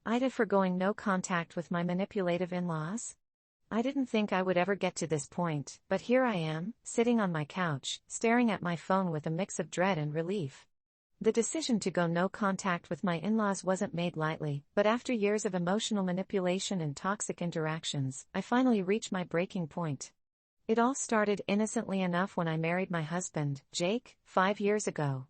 Aita for going no contact with my manipulative in-laws? I didn't think I would ever get to this point, but here I am, sitting on my couch, staring at my phone with a mix of dread and relief. The decision to go no contact with my in-laws wasn't made lightly, but after years of emotional manipulation and toxic interactions, I finally reached my breaking point. It all started innocently enough when I married my husband, Jake, 5 years ago.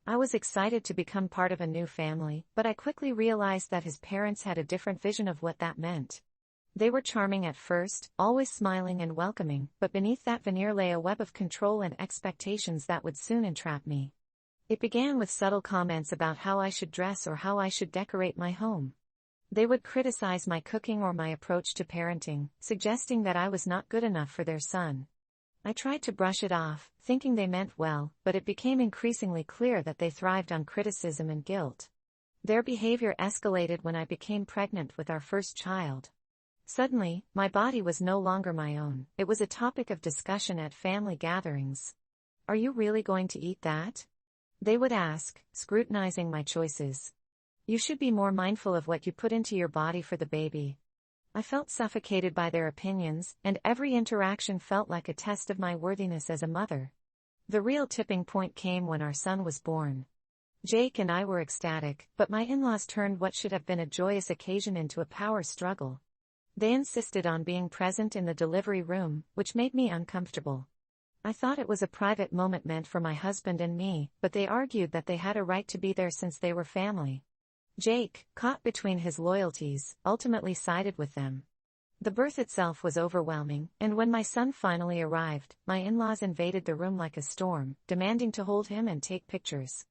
I was excited to become part of a new family, but I quickly realized that his parents had a different vision of what that meant. They were charming at first, always smiling and welcoming, but beneath that veneer lay a web of control and expectations that would soon entrap me. It began with subtle comments about how I should dress or how I should decorate my home. They would criticize my cooking or my approach to parenting, suggesting that I was not good enough for their son. I tried to brush it off, thinking they meant well, but it became increasingly clear that they thrived on criticism and guilt. Their behavior escalated when I became pregnant with our first child. Suddenly, my body was no longer my own. It was a topic of discussion at family gatherings. "Are you really going to eat that?" they would ask, scrutinizing my choices. "You should be more mindful of what you put into your body for the baby." I felt suffocated by their opinions, and every interaction felt like a test of my worthiness as a mother. The real tipping point came when our son was born. Jake and I were ecstatic, but my in-laws turned what should have been a joyous occasion into a power struggle. They insisted on being present in the delivery room, which made me uncomfortable. I thought it was a private moment meant for my husband and me, but they argued that they had a right to be there since they were family. Jake, caught between his loyalties, ultimately sided with them. The birth itself was overwhelming, and when my son finally arrived, my in-laws invaded the room like a storm, demanding to hold him and take pictures.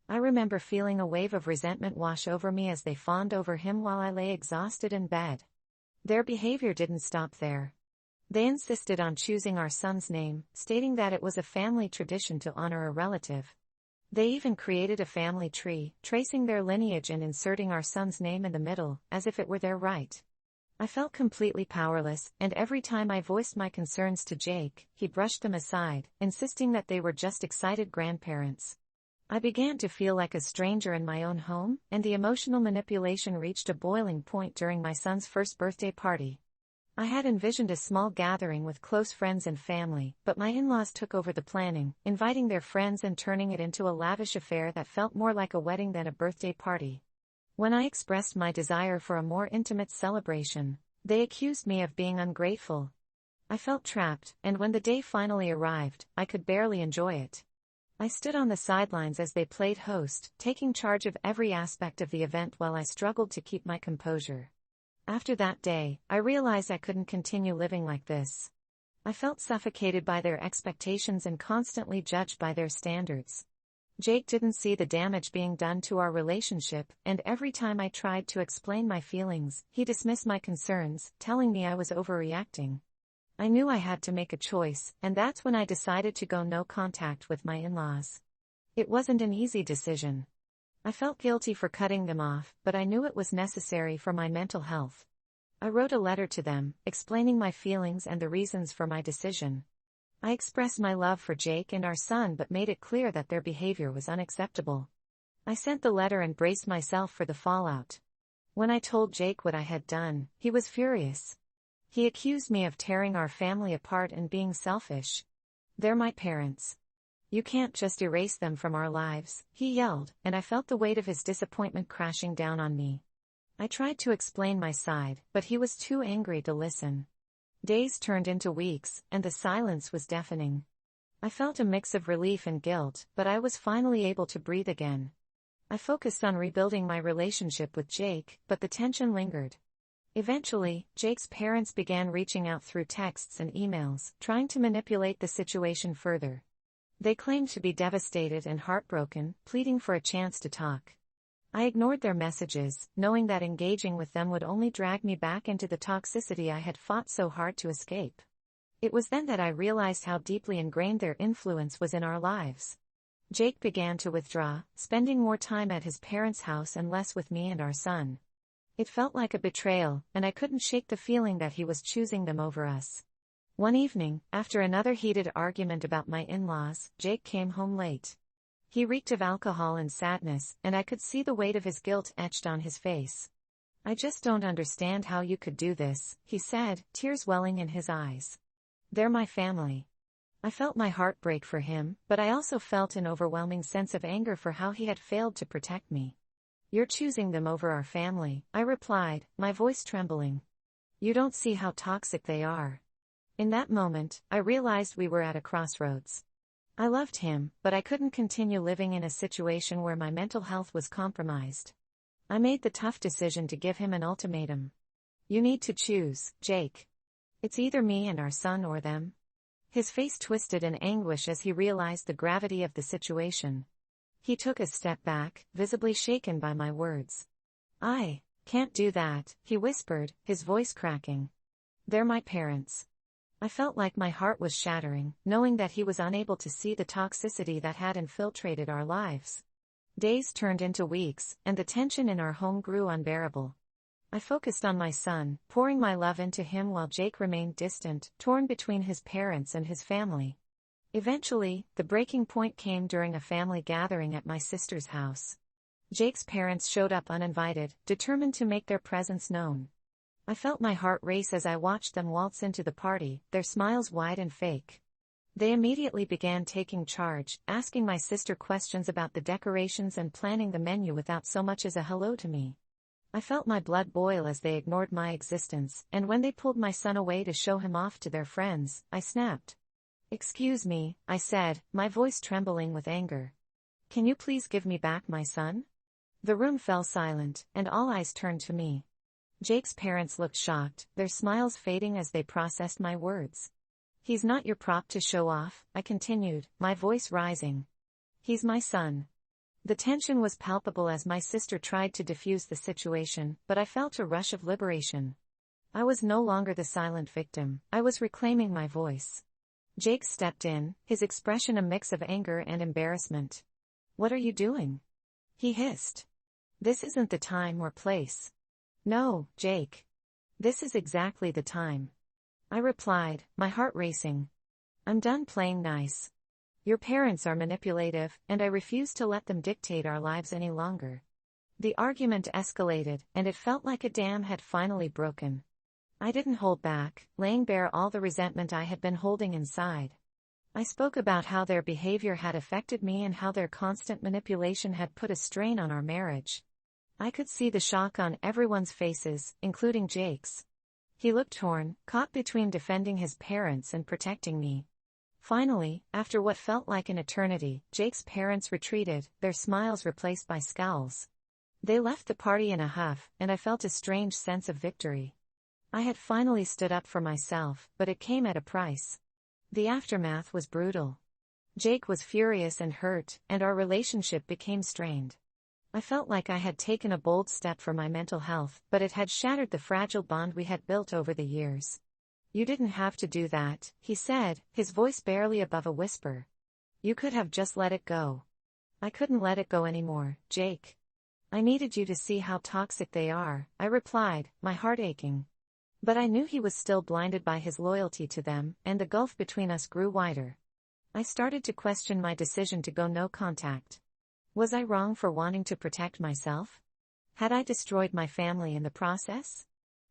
I remember feeling a wave of resentment wash over me as they fawned over him while I lay exhausted in bed. Their behavior didn't stop there. They insisted on choosing our son's name, stating that it was a family tradition to honor a relative. They even created a family tree, tracing their lineage and inserting our son's name in the middle, as if it were their right. I felt completely powerless, and every time I voiced my concerns to Jake, he brushed them aside, insisting that they were just excited grandparents. I began to feel like a stranger in my own home, and the emotional manipulation reached a boiling point during my son's first birthday party. I had envisioned a small gathering with close friends and family, but my in-laws took over the planning, inviting their friends and turning it into a lavish affair that felt more like a wedding than a birthday party. When I expressed my desire for a more intimate celebration, they accused me of being ungrateful. I felt trapped, and when the day finally arrived, I could barely enjoy it. I stood on the sidelines as they played host, taking charge of every aspect of the event while I struggled to keep my composure. After that day, I realized I couldn't continue living like this. I felt suffocated by their expectations and constantly judged by their standards. Jake didn't see the damage being done to our relationship, and every time I tried to explain my feelings, he dismissed my concerns, telling me I was overreacting. I knew I had to make a choice, and that's when I decided to go no contact with my in-laws. It wasn't an easy decision. I felt guilty for cutting them off, but I knew it was necessary for my mental health. I wrote a letter to them, explaining my feelings and the reasons for my decision. I expressed my love for Jake and our son but made it clear that their behavior was unacceptable. I sent the letter and braced myself for the fallout. When I told Jake what I had done, he was furious. He accused me of tearing our family apart and being selfish. "They're my parents. You can't just erase them from our lives," he yelled, and I felt the weight of his disappointment crashing down on me. I tried to explain my side, but he was too angry to listen. Days turned into weeks, and the silence was deafening. I felt a mix of relief and guilt, but I was finally able to breathe again. I focused on rebuilding my relationship with Jake, but the tension lingered. Eventually, Jake's parents began reaching out through texts and emails, trying to manipulate the situation further. They claimed to be devastated and heartbroken, pleading for a chance to talk. I ignored their messages, knowing that engaging with them would only drag me back into the toxicity I had fought so hard to escape. It was then that I realized how deeply ingrained their influence was in our lives. Jake began to withdraw, spending more time at his parents' house and less with me and our son. It felt like a betrayal, and I couldn't shake the feeling that he was choosing them over us. One evening, after another heated argument about my in-laws, Jake came home late. He reeked of alcohol and sadness, and I could see the weight of his guilt etched on his face. "I just don't understand how you could do this," he said, tears welling in his eyes. "They're my family." I felt my heart break for him, but I also felt an overwhelming sense of anger for how he had failed to protect me. "You're choosing them over our family," I replied, my voice trembling. "You don't see how toxic they are." In that moment, I realized we were at a crossroads. I loved him, but I couldn't continue living in a situation where my mental health was compromised. I made the tough decision to give him an ultimatum. "You need to choose, Jake. It's either me and our son or them." His face twisted in anguish as he realized the gravity of the situation. He took a step back, visibly shaken by my words. "I can't do that," he whispered, his voice cracking. "They're my parents." I felt like my heart was shattering, knowing that he was unable to see the toxicity that had infiltrated our lives. Days turned into weeks, and the tension in our home grew unbearable. I focused on my son, pouring my love into him while Jake remained distant, torn between his parents and his family. Eventually, the breaking point came during a family gathering at my sister's house. Jake's parents showed up uninvited, determined to make their presence known. I felt my heart race as I watched them waltz into the party, their smiles wide and fake. They immediately began taking charge, asking my sister questions about the decorations and planning the menu without so much as a hello to me. I felt my blood boil as they ignored my existence, and when they pulled my son away to show him off to their friends, I snapped. "Excuse me," I said, my voice trembling with anger. "Can you please give me back my son?" The room fell silent, and all eyes turned to me. Jake's parents looked shocked, their smiles fading as they processed my words. "He's not your prop to show off," I continued, my voice rising. "He's my son." The tension was palpable as my sister tried to defuse the situation, but I felt a rush of liberation. I was no longer the silent victim, I was reclaiming my voice. Jake stepped in, his expression a mix of anger and embarrassment. "What are you doing?" he hissed. "This isn't the time or place." "No, Jake. This is exactly the time," I replied, my heart racing. "I'm done playing nice. Your parents are manipulative, and I refuse to let them dictate our lives any longer." The argument escalated, and it felt like a dam had finally broken. I didn't hold back, laying bare all the resentment I had been holding inside. I spoke about how their behavior had affected me and how their constant manipulation had put a strain on our marriage. I could see the shock on everyone's faces, including Jake's. He looked torn, caught between defending his parents and protecting me. Finally, after what felt like an eternity, Jake's parents retreated, their smiles replaced by scowls. They left the party in a huff, and I felt a strange sense of victory. I had finally stood up for myself, but it came at a price. The aftermath was brutal. Jake was furious and hurt, and our relationship became strained. I felt like I had taken a bold step for my mental health, but it had shattered the fragile bond we had built over the years. "You didn't have to do that," he said, his voice barely above a whisper. "You could have just let it go." "I couldn't let it go anymore, Jake. I needed you to see how toxic they are," I replied, my heart aching. But I knew he was still blinded by his loyalty to them, and the gulf between us grew wider. I started to question my decision to go no contact. Was I wrong for wanting to protect myself? Had I destroyed my family in the process?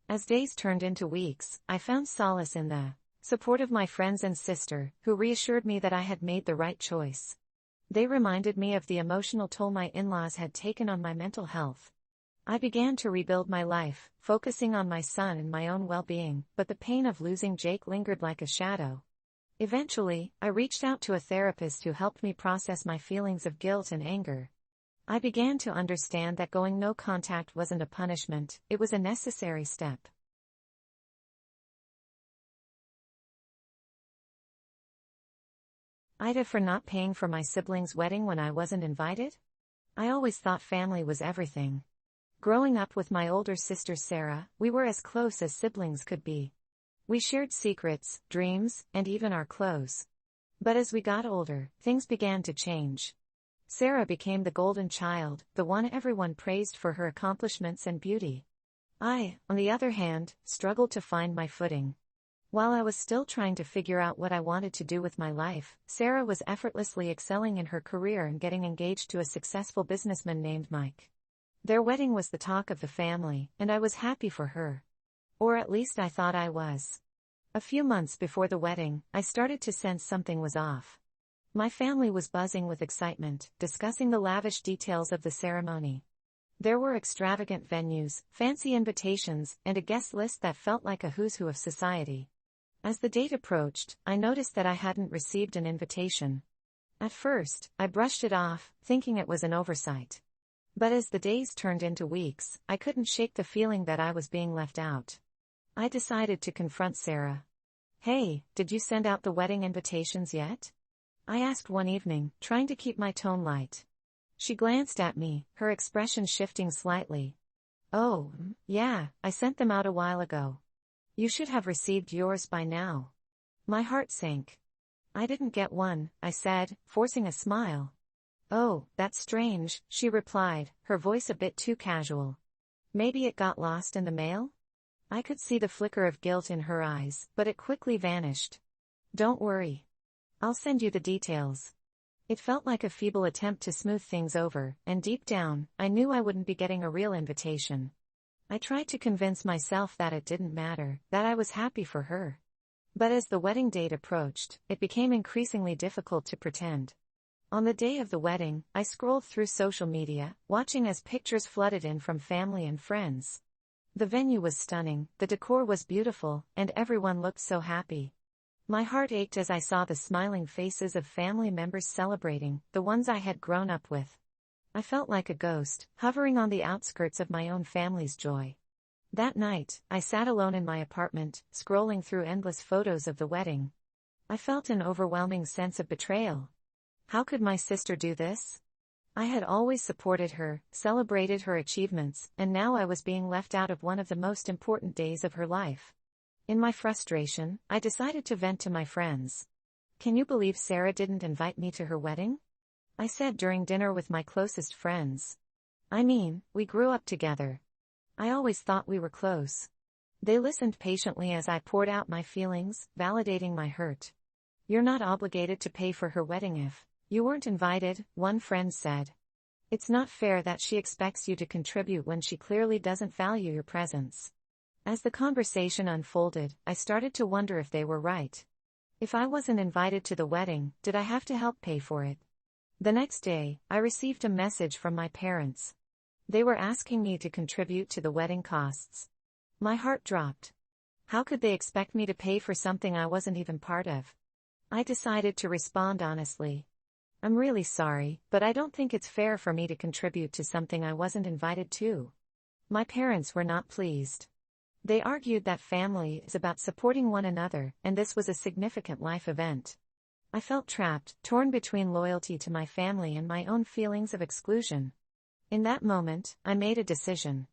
As days turned into weeks, I found solace in the support of my friends and sister, who reassured me that I had made the right choice. They reminded me of the emotional toll my in-laws had taken on my mental health. I began to rebuild my life, focusing on my son and my own well-being, but the pain of losing Jake lingered like a shadow. Eventually, I reached out to a therapist who helped me process my feelings of guilt and anger. I began to understand that going no contact wasn't a punishment, it was a necessary step. Aita for not paying for my siblings' wedding when I wasn't invited? I always thought family was everything. Growing up with my older sister Sarah, we were as close as siblings could be. We shared secrets, dreams, and even our clothes. But as we got older, things began to change. Sarah became the golden child, the one everyone praised for her accomplishments and beauty. I, on the other hand, struggled to find my footing. While I was still trying to figure out what I wanted to do with my life, Sarah was effortlessly excelling in her career and getting engaged to a successful businessman named Mike. Their wedding was the talk of the family, and I was happy for her. Or at least I thought I was. A few months before the wedding, I started to sense something was off. My family was buzzing with excitement, discussing the lavish details of the ceremony. There were extravagant venues, fancy invitations, and a guest list that felt like a who's who of society. As the date approached, I noticed that I hadn't received an invitation. At first, I brushed it off, thinking it was an oversight. But as the days turned into weeks, I couldn't shake the feeling that I was being left out. I decided to confront Sarah. "Hey, did you send out the wedding invitations yet?" I asked one evening, trying to keep my tone light. She glanced at me, her expression shifting slightly. "Oh, yeah, I sent them out a while ago. You should have received yours by now." My heart sank. "I didn't get one," I said, forcing a smile. "Oh, that's strange," she replied, her voice a bit too casual. "Maybe it got lost in the mail?" I could see the flicker of guilt in her eyes, but it quickly vanished. "Don't worry. I'll send you the details." It felt like a feeble attempt to smooth things over, and deep down, I knew I wouldn't be getting a real invitation. I tried to convince myself that it didn't matter, that I was happy for her. But as the wedding date approached, it became increasingly difficult to pretend. On the day of the wedding, I scrolled through social media, watching as pictures flooded in from family and friends. The venue was stunning, the decor was beautiful, and everyone looked so happy. My heart ached as I saw the smiling faces of family members celebrating, the ones I had grown up with. I felt like a ghost, hovering on the outskirts of my own family's joy. That night, I sat alone in my apartment, scrolling through endless photos of the wedding. I felt an overwhelming sense of betrayal. How could my sister do this? I had always supported her, celebrated her achievements, and now I was being left out of one of the most important days of her life. In my frustration, I decided to vent to my friends. "Can you believe Sarah didn't invite me to her wedding?" I said during dinner with my closest friends. "I mean, we grew up together. I always thought we were close." They listened patiently as I poured out my feelings, validating my hurt. "You're not obligated to pay for her wedding if you weren't invited," one friend said. "It's not fair that she expects you to contribute when she clearly doesn't value your presence." As the conversation unfolded, I started to wonder if they were right. If I wasn't invited to the wedding, did I have to help pay for it? The next day, I received a message from my parents. They were asking me to contribute to the wedding costs. My heart dropped. How could they expect me to pay for something I wasn't even part of? I decided to respond honestly. "I'm really sorry, but I don't think it's fair for me to contribute to something I wasn't invited to." My parents were not pleased. They argued that family is about supporting one another, and this was a significant life event. I felt trapped, torn between loyalty to my family and my own feelings of exclusion. In that moment, I made a decision.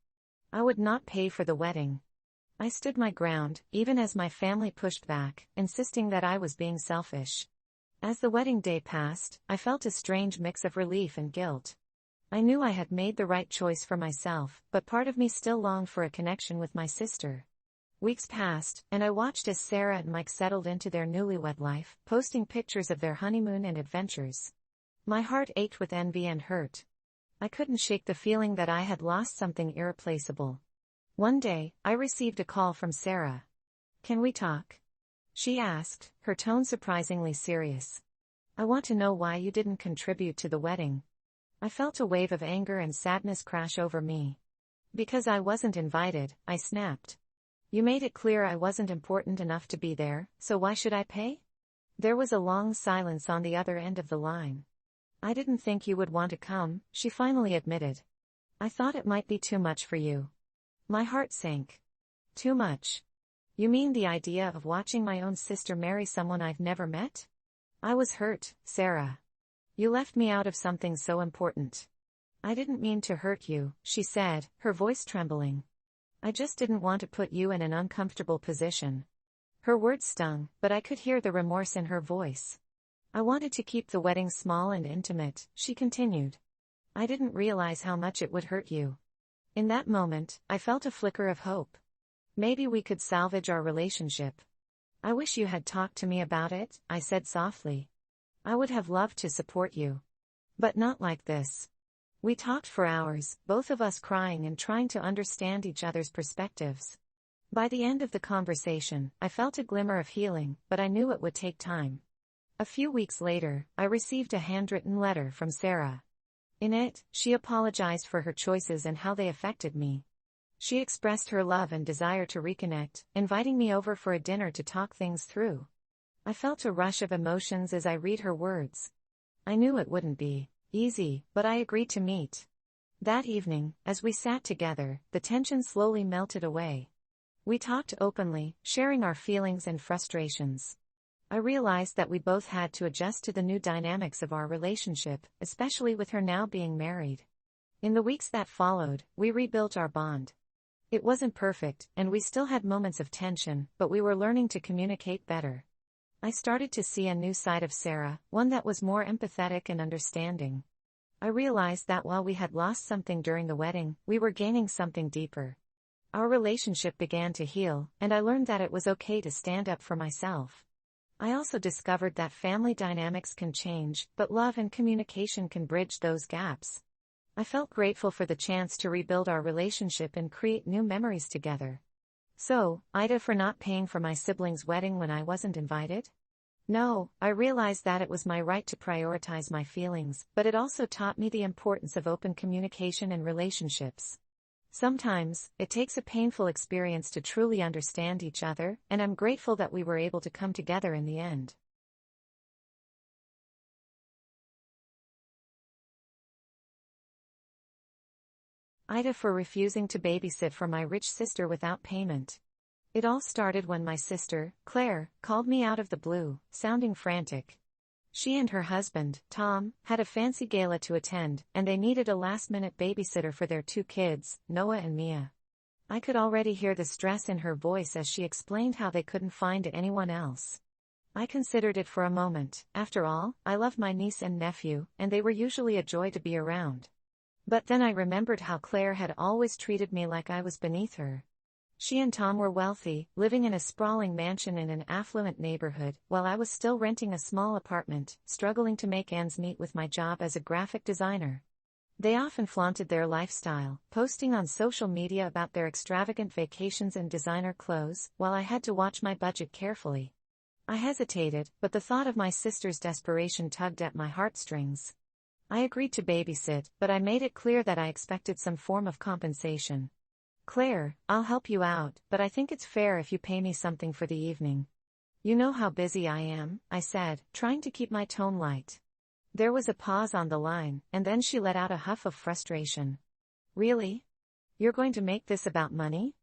I would not pay for the wedding. I stood my ground, even as my family pushed back, insisting that I was being selfish. As the wedding day passed, I felt a strange mix of relief and guilt. I knew I had made the right choice for myself, but part of me still longed for a connection with my sister. Weeks passed, and I watched as Sarah and Mike settled into their newlywed life, posting pictures of their honeymoon and adventures. My heart ached with envy and hurt. I couldn't shake the feeling that I had lost something irreplaceable. One day, I received a call from Sarah. "Can we talk?" she asked, her tone surprisingly serious. "I want to know why you didn't contribute to the wedding." I felt a wave of anger and sadness crash over me. "Because I wasn't invited," I snapped. "You made it clear I wasn't important enough to be there, so why should I pay?" There was a long silence on the other end of the line. "I didn't think you would want to come," she finally admitted. "I thought it might be too much for you." My heart sank. "Too much? You mean the idea of watching my own sister marry someone I've never met?" I was hurt, Sarah. "You left me out of something so important." "I didn't mean to hurt you," she said, her voice trembling. "I just didn't want to put you in an uncomfortable position." Her words stung, but I could hear the remorse in her voice. "I wanted to keep the wedding small and intimate," she continued. "I didn't realize how much it would hurt you." In that moment, I felt a flicker of hope. Maybe we could salvage our relationship. "I wish you had talked to me about it," I said softly. "I would have loved to support you. But not like this." We talked for hours, both of us crying and trying to understand each other's perspectives. By the end of the conversation, I felt a glimmer of healing, but I knew it would take time. A few weeks later, I received a handwritten letter from Sarah. In it, she apologized for her choices and how they affected me. She expressed her love and desire to reconnect, inviting me over for a dinner to talk things through. I felt a rush of emotions as I read her words. I knew it wouldn't be easy, but I agreed to meet. That evening, as we sat together, the tension slowly melted away. We talked openly, sharing our feelings and frustrations. I realized that we both had to adjust to the new dynamics of our relationship, especially with her now being married. In the weeks that followed, we rebuilt our bond. It wasn't perfect, and we still had moments of tension, but we were learning to communicate better. I started to see a new side of Sarah, one that was more empathetic and understanding. I realized that while we had lost something during the wedding, we were gaining something deeper. Our relationship began to heal, and I learned that it was okay to stand up for myself. I also discovered that family dynamics can change, but love and communication can bridge those gaps. I felt grateful for the chance to rebuild our relationship and create new memories together. So, Aita for not paying for my siblings' wedding when I wasn't invited? No, I realized that it was my right to prioritize my feelings, but it also taught me the importance of open communication in relationships. Sometimes, it takes a painful experience to truly understand each other, and I'm grateful that we were able to come together in the end. Aita for refusing to babysit for my rich sister without payment. It all started when my sister, Claire, called me out of the blue, sounding frantic. She and her husband, Tom, had a fancy gala to attend, and they needed a last-minute babysitter for their two kids, Noah and Mia. I could already hear the stress in her voice as she explained how they couldn't find anyone else. I considered it for a moment. After all, I love my niece and nephew, and they were usually a joy to be around. But then I remembered how Claire had always treated me like I was beneath her. She and Tom were wealthy, living in a sprawling mansion in an affluent neighborhood, while I was still renting a small apartment, struggling to make ends meet with my job as a graphic designer. They often flaunted their lifestyle, posting on social media about their extravagant vacations and designer clothes, while I had to watch my budget carefully. I hesitated, but the thought of my sister's desperation tugged at my heartstrings. I agreed to babysit, but I made it clear that I expected some form of compensation. Claire, I'll help you out, but I think it's fair if you pay me something for the evening. You know how busy I am, I said, trying to keep my tone light. There was a pause on the line, and then she let out a huff of frustration. Really? You're going to make this about money?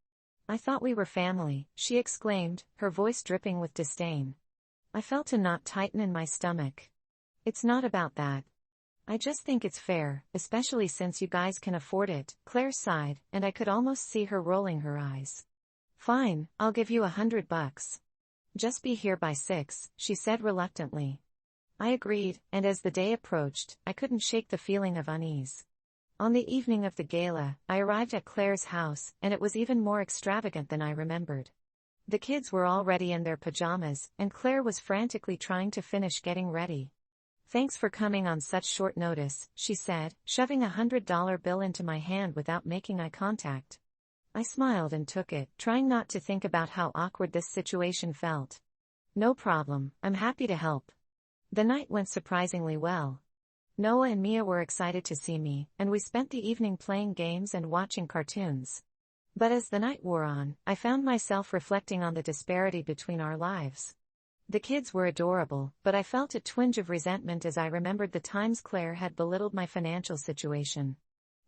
I thought we were family, she exclaimed, her voice dripping with disdain. I felt a knot tighten in my stomach. It's not about that. I just think it's fair, especially since you guys can afford it, Claire sighed, and I could almost see her rolling her eyes. Fine, I'll give you $100. Just be here by 6, she said reluctantly. I agreed, and as the day approached, I couldn't shake the feeling of unease. On the evening of the gala, I arrived at Claire's house, and it was even more extravagant than I remembered. The kids were already in their pajamas, and Claire was frantically trying to finish getting ready. Thanks for coming on such short notice, she said, shoving a $100 bill into my hand without making eye contact. I smiled and took it, trying not to think about how awkward this situation felt. No problem, I'm happy to help. The night went surprisingly well. Noah and Mia were excited to see me, and we spent the evening playing games and watching cartoons. But as the night wore on, I found myself reflecting on the disparity between our lives. The kids were adorable, but I felt a twinge of resentment as I remembered the times Claire had belittled my financial situation.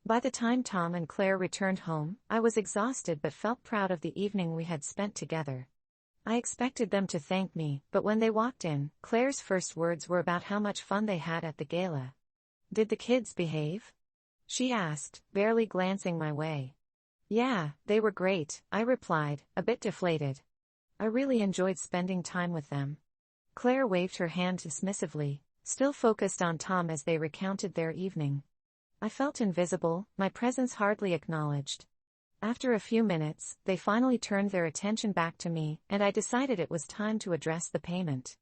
By the time Tom and Claire returned home, I was exhausted but felt proud of the evening we had spent together. I expected them to thank me, but when they walked in, Claire's first words were about how much fun they had at the gala. Did the kids behave? She asked, barely glancing my way. Yeah, they were great, I replied, a bit deflated. I really enjoyed spending time with them. Claire waved her hand dismissively, still focused on Tom as they recounted their evening. I felt invisible, my presence hardly acknowledged. After a few minutes, they finally turned their attention back to me, and I decided it was time to address the payment.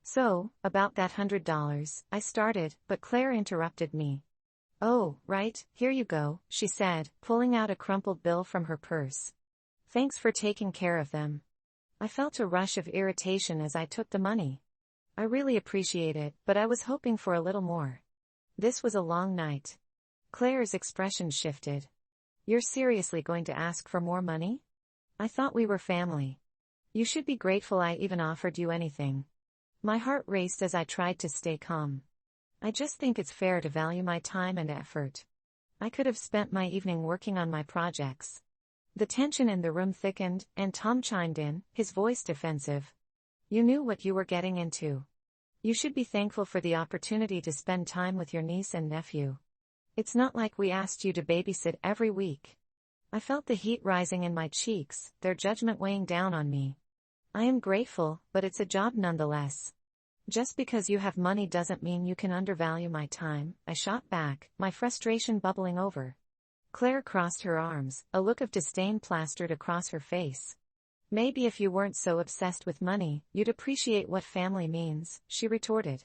So, about that $100, I started, but Claire interrupted me. Oh, right, here you go, she said, pulling out a crumpled bill from her purse. Thanks for taking care of them. I felt a rush of irritation as I took the money. I really appreciate it, but I was hoping for a little more. This was a long night. Claire's expression shifted. You're seriously going to ask for more money? I thought we were family. You should be grateful I even offered you anything. My heart raced as I tried to stay calm. I just think it's fair to value my time and effort. I could have spent my evening working on my projects. The tension in the room thickened, and Tom chimed in, his voice defensive. You knew what you were getting into. You should be thankful for the opportunity to spend time with your niece and nephew. It's not like we asked you to babysit every week. I felt the heat rising in my cheeks, their judgment weighing down on me. I am grateful, but it's a job nonetheless. Just because you have money doesn't mean you can undervalue my time, I shot back, my frustration bubbling over. Claire crossed her arms, a look of disdain plastered across her face. Maybe if you weren't so obsessed with money, you'd appreciate what family means, she retorted.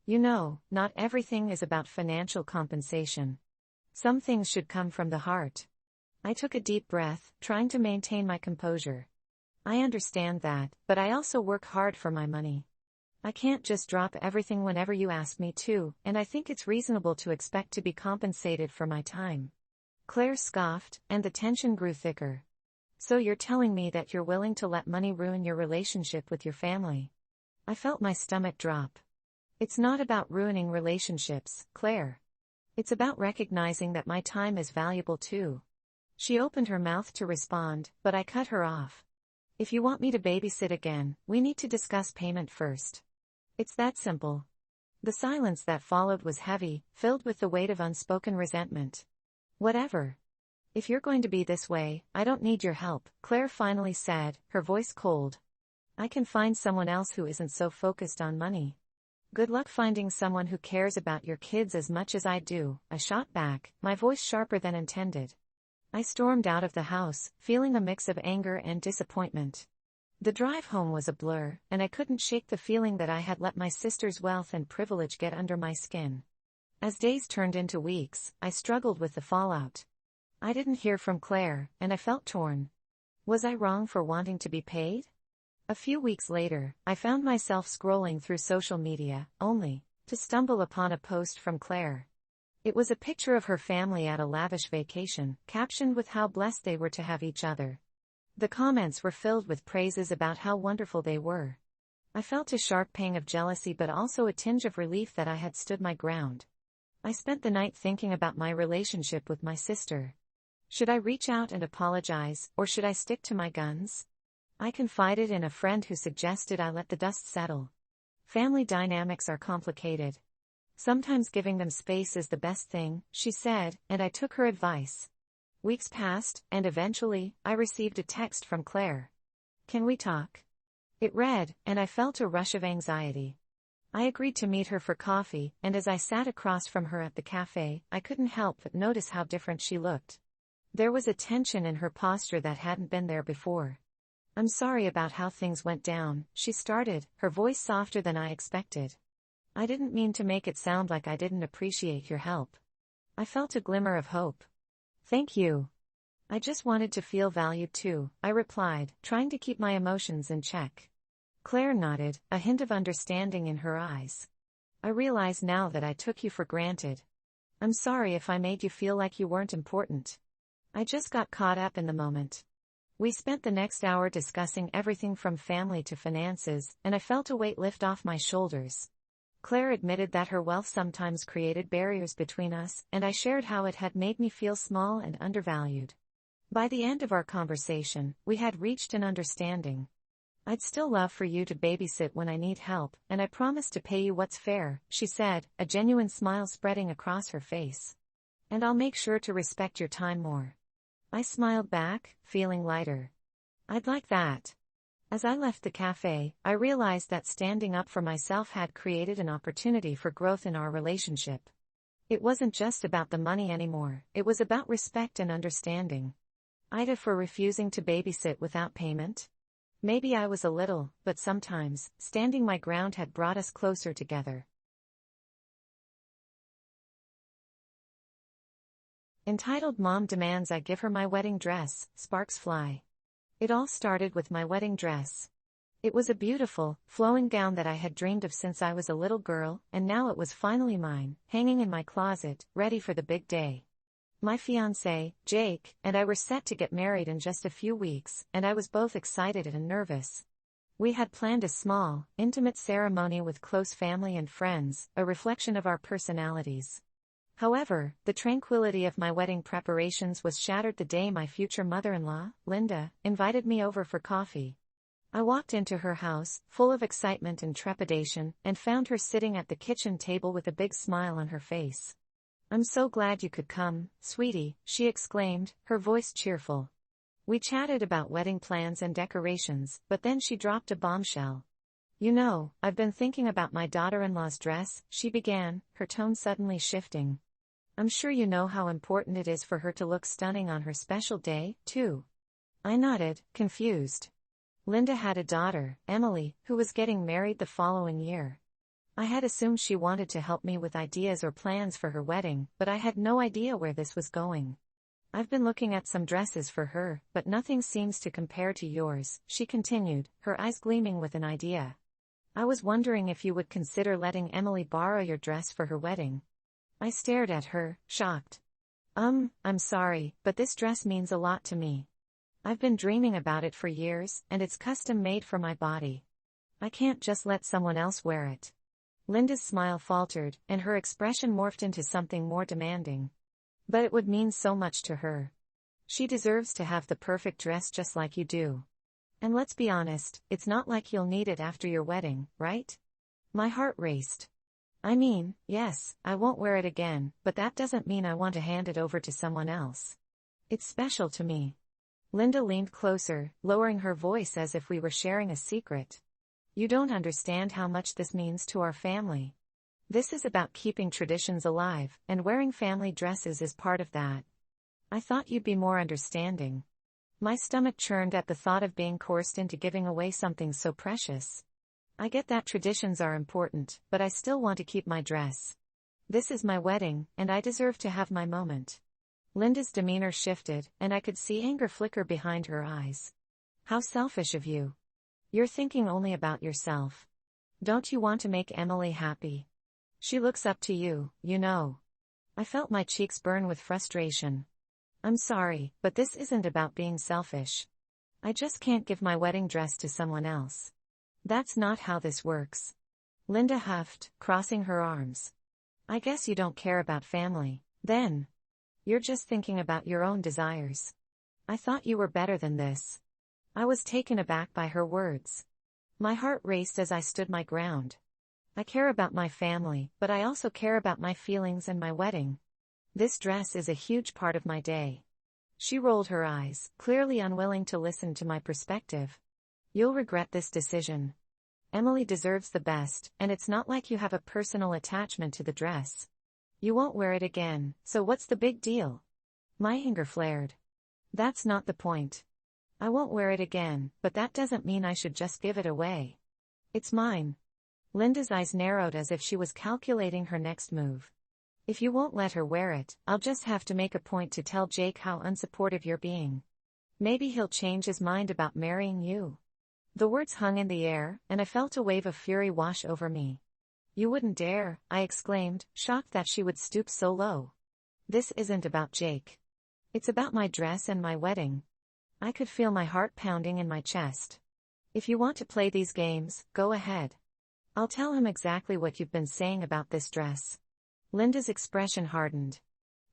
You know, not everything is about financial compensation. Some things should come from the heart. I took a deep breath, trying to maintain my composure. I understand that, but I also work hard for my money. I can't just drop everything whenever you ask me to, and I think it's reasonable to expect to be compensated for my time. Claire scoffed, and the tension grew thicker. So you're telling me that you're willing to let money ruin your relationship with your family? I felt my stomach drop. It's not about ruining relationships, Claire. It's about recognizing that my time is valuable too. She opened her mouth to respond, but I cut her off. If you want me to babysit again, we need to discuss payment first. It's that simple. The silence that followed was heavy, filled with the weight of unspoken resentment. Whatever. If you're going to be this way, I don't need your help, Claire finally said, her voice cold. I can find someone else who isn't so focused on money. Good luck finding someone who cares about your kids as much as I do, I shot back, my voice sharper than intended. I stormed out of the house, feeling a mix of anger and disappointment. The drive home was a blur, and I couldn't shake the feeling that I had let my sister's wealth and privilege get under my skin. As days turned into weeks, I struggled with the fallout. I didn't hear from Claire, and I felt torn. Was I wrong for wanting to be paid? A few weeks later, I found myself scrolling through social media, only to stumble upon a post from Claire. It was a picture of her family at a lavish vacation, captioned with how blessed they were to have each other. The comments were filled with praises about how wonderful they were. I felt a sharp pang of jealousy but also a tinge of relief that I had stood my ground. I spent the night thinking about my relationship with my sister. Should I reach out and apologize, or should I stick to my guns? I confided in a friend who suggested I let the dust settle. Family dynamics are complicated. Sometimes giving them space is the best thing, she said, and I took her advice. Weeks passed, and eventually, I received a text from Claire. Can we talk? It read, and I felt a rush of anxiety. I agreed to meet her for coffee, and as I sat across from her at the cafe, I couldn't help but notice how different she looked. There was a tension in her posture that hadn't been there before. I'm sorry about how things went down, she started, her voice softer than I expected. I didn't mean to make it sound like I didn't appreciate your help. I felt a glimmer of hope. Thank you. I just wanted to feel valued too, I replied, trying to keep my emotions in check. Claire nodded, a hint of understanding in her eyes. I realize now that I took you for granted. I'm sorry if I made you feel like you weren't important. I just got caught up in the moment. We spent the next hour discussing everything from family to finances, and I felt a weight lift off my shoulders. Claire admitted that her wealth sometimes created barriers between us, and I shared how it had made me feel small and undervalued. By the end of our conversation, we had reached an understanding. I'd still love for you to babysit when I need help, and I promise to pay you what's fair, she said, a genuine smile spreading across her face. And I'll make sure to respect your time more. I smiled back, feeling lighter. I'd like that. As I left the cafe, I realized that standing up for myself had created an opportunity for growth in our relationship. It wasn't just about the money anymore, it was about respect and understanding. Aita for refusing to babysit without payment? Maybe I was a little, but sometimes, standing my ground had brought us closer together. Entitled Mom Demands I Give Her My Wedding Dress, Sparks Fly. It all started with my wedding dress. It was a beautiful, flowing gown that I had dreamed of since I was a little girl, and now it was finally mine, hanging in my closet, ready for the big day. My fiancé, Jake, and I were set to get married in just a few weeks, and I was both excited and nervous. We had planned a small, intimate ceremony with close family and friends, a reflection of our personalities. However, the tranquility of my wedding preparations was shattered the day my future mother-in-law, Linda, invited me over for coffee. I walked into her house, full of excitement and trepidation, and found her sitting at the kitchen table with a big smile on her face. "I'm so glad you could come, sweetie," she exclaimed, her voice cheerful. We chatted about wedding plans and decorations, but then she dropped a bombshell. "You know, I've been thinking about my daughter-in-law's dress," she began, her tone suddenly shifting. "I'm sure you know how important it is for her to look stunning on her special day, too." I nodded, confused. Linda had a daughter, Emily, who was getting married the following year. I had assumed she wanted to help me with ideas or plans for her wedding, but I had no idea where this was going. "I've been looking at some dresses for her, but nothing seems to compare to yours," she continued, her eyes gleaming with an idea. "I was wondering if you would consider letting Emily borrow your dress for her wedding." I stared at her, shocked. I'm sorry, but this dress means a lot to me. I've been dreaming about it for years, and it's custom made for my body. I can't just let someone else wear it." Linda's smile faltered, and her expression morphed into something more demanding. "But it would mean so much to her. She deserves to have the perfect dress just like you do. And let's be honest, it's not like you'll need it after your wedding, right?" My heart raced. "I mean, yes, I won't wear it again, but that doesn't mean I want to hand it over to someone else. It's special to me." Linda leaned closer, lowering her voice as if we were sharing a secret. "You don't understand how much this means to our family. This is about keeping traditions alive, and wearing family dresses is part of that. I thought you'd be more understanding." My stomach churned at the thought of being coerced into giving away something so precious. "I get that traditions are important, but I still want to keep my dress. This is my wedding, and I deserve to have my moment." Linda's demeanor shifted, and I could see anger flicker behind her eyes. "How selfish of you. You're thinking only about yourself. Don't you want to make Emily happy? She looks up to you, you know." I felt my cheeks burn with frustration. "I'm sorry, but this isn't about being selfish. I just can't give my wedding dress to someone else. That's not how this works." Linda huffed, crossing her arms. "I guess you don't care about family, then. You're just thinking about your own desires. I thought you were better than this." I was taken aback by her words. My heart raced as I stood my ground. I care about my family, but I also care about my feelings and my wedding. This dress is a huge part of my day. She rolled her eyes, clearly unwilling to listen to my perspective. "You'll regret this decision. Emily deserves the best, and it's not like you have a personal attachment to the dress. You won't wear it again, so what's the big deal?" My anger flared. "That's not the point. I won't wear it again, but that doesn't mean I should just give it away. It's mine." Linda's eyes narrowed as if she was calculating her next move. "If you won't let her wear it, I'll just have to make a point to tell Jake how unsupportive you're being. Maybe he'll change his mind about marrying you." The words hung in the air, and I felt a wave of fury wash over me. "You wouldn't dare," I exclaimed, shocked that she would stoop so low. "This isn't about Jake. It's about my dress and my wedding." I could feel my heart pounding in my chest. "If you want to play these games, go ahead. I'll tell him exactly what you've been saying about this dress." Linda's expression hardened.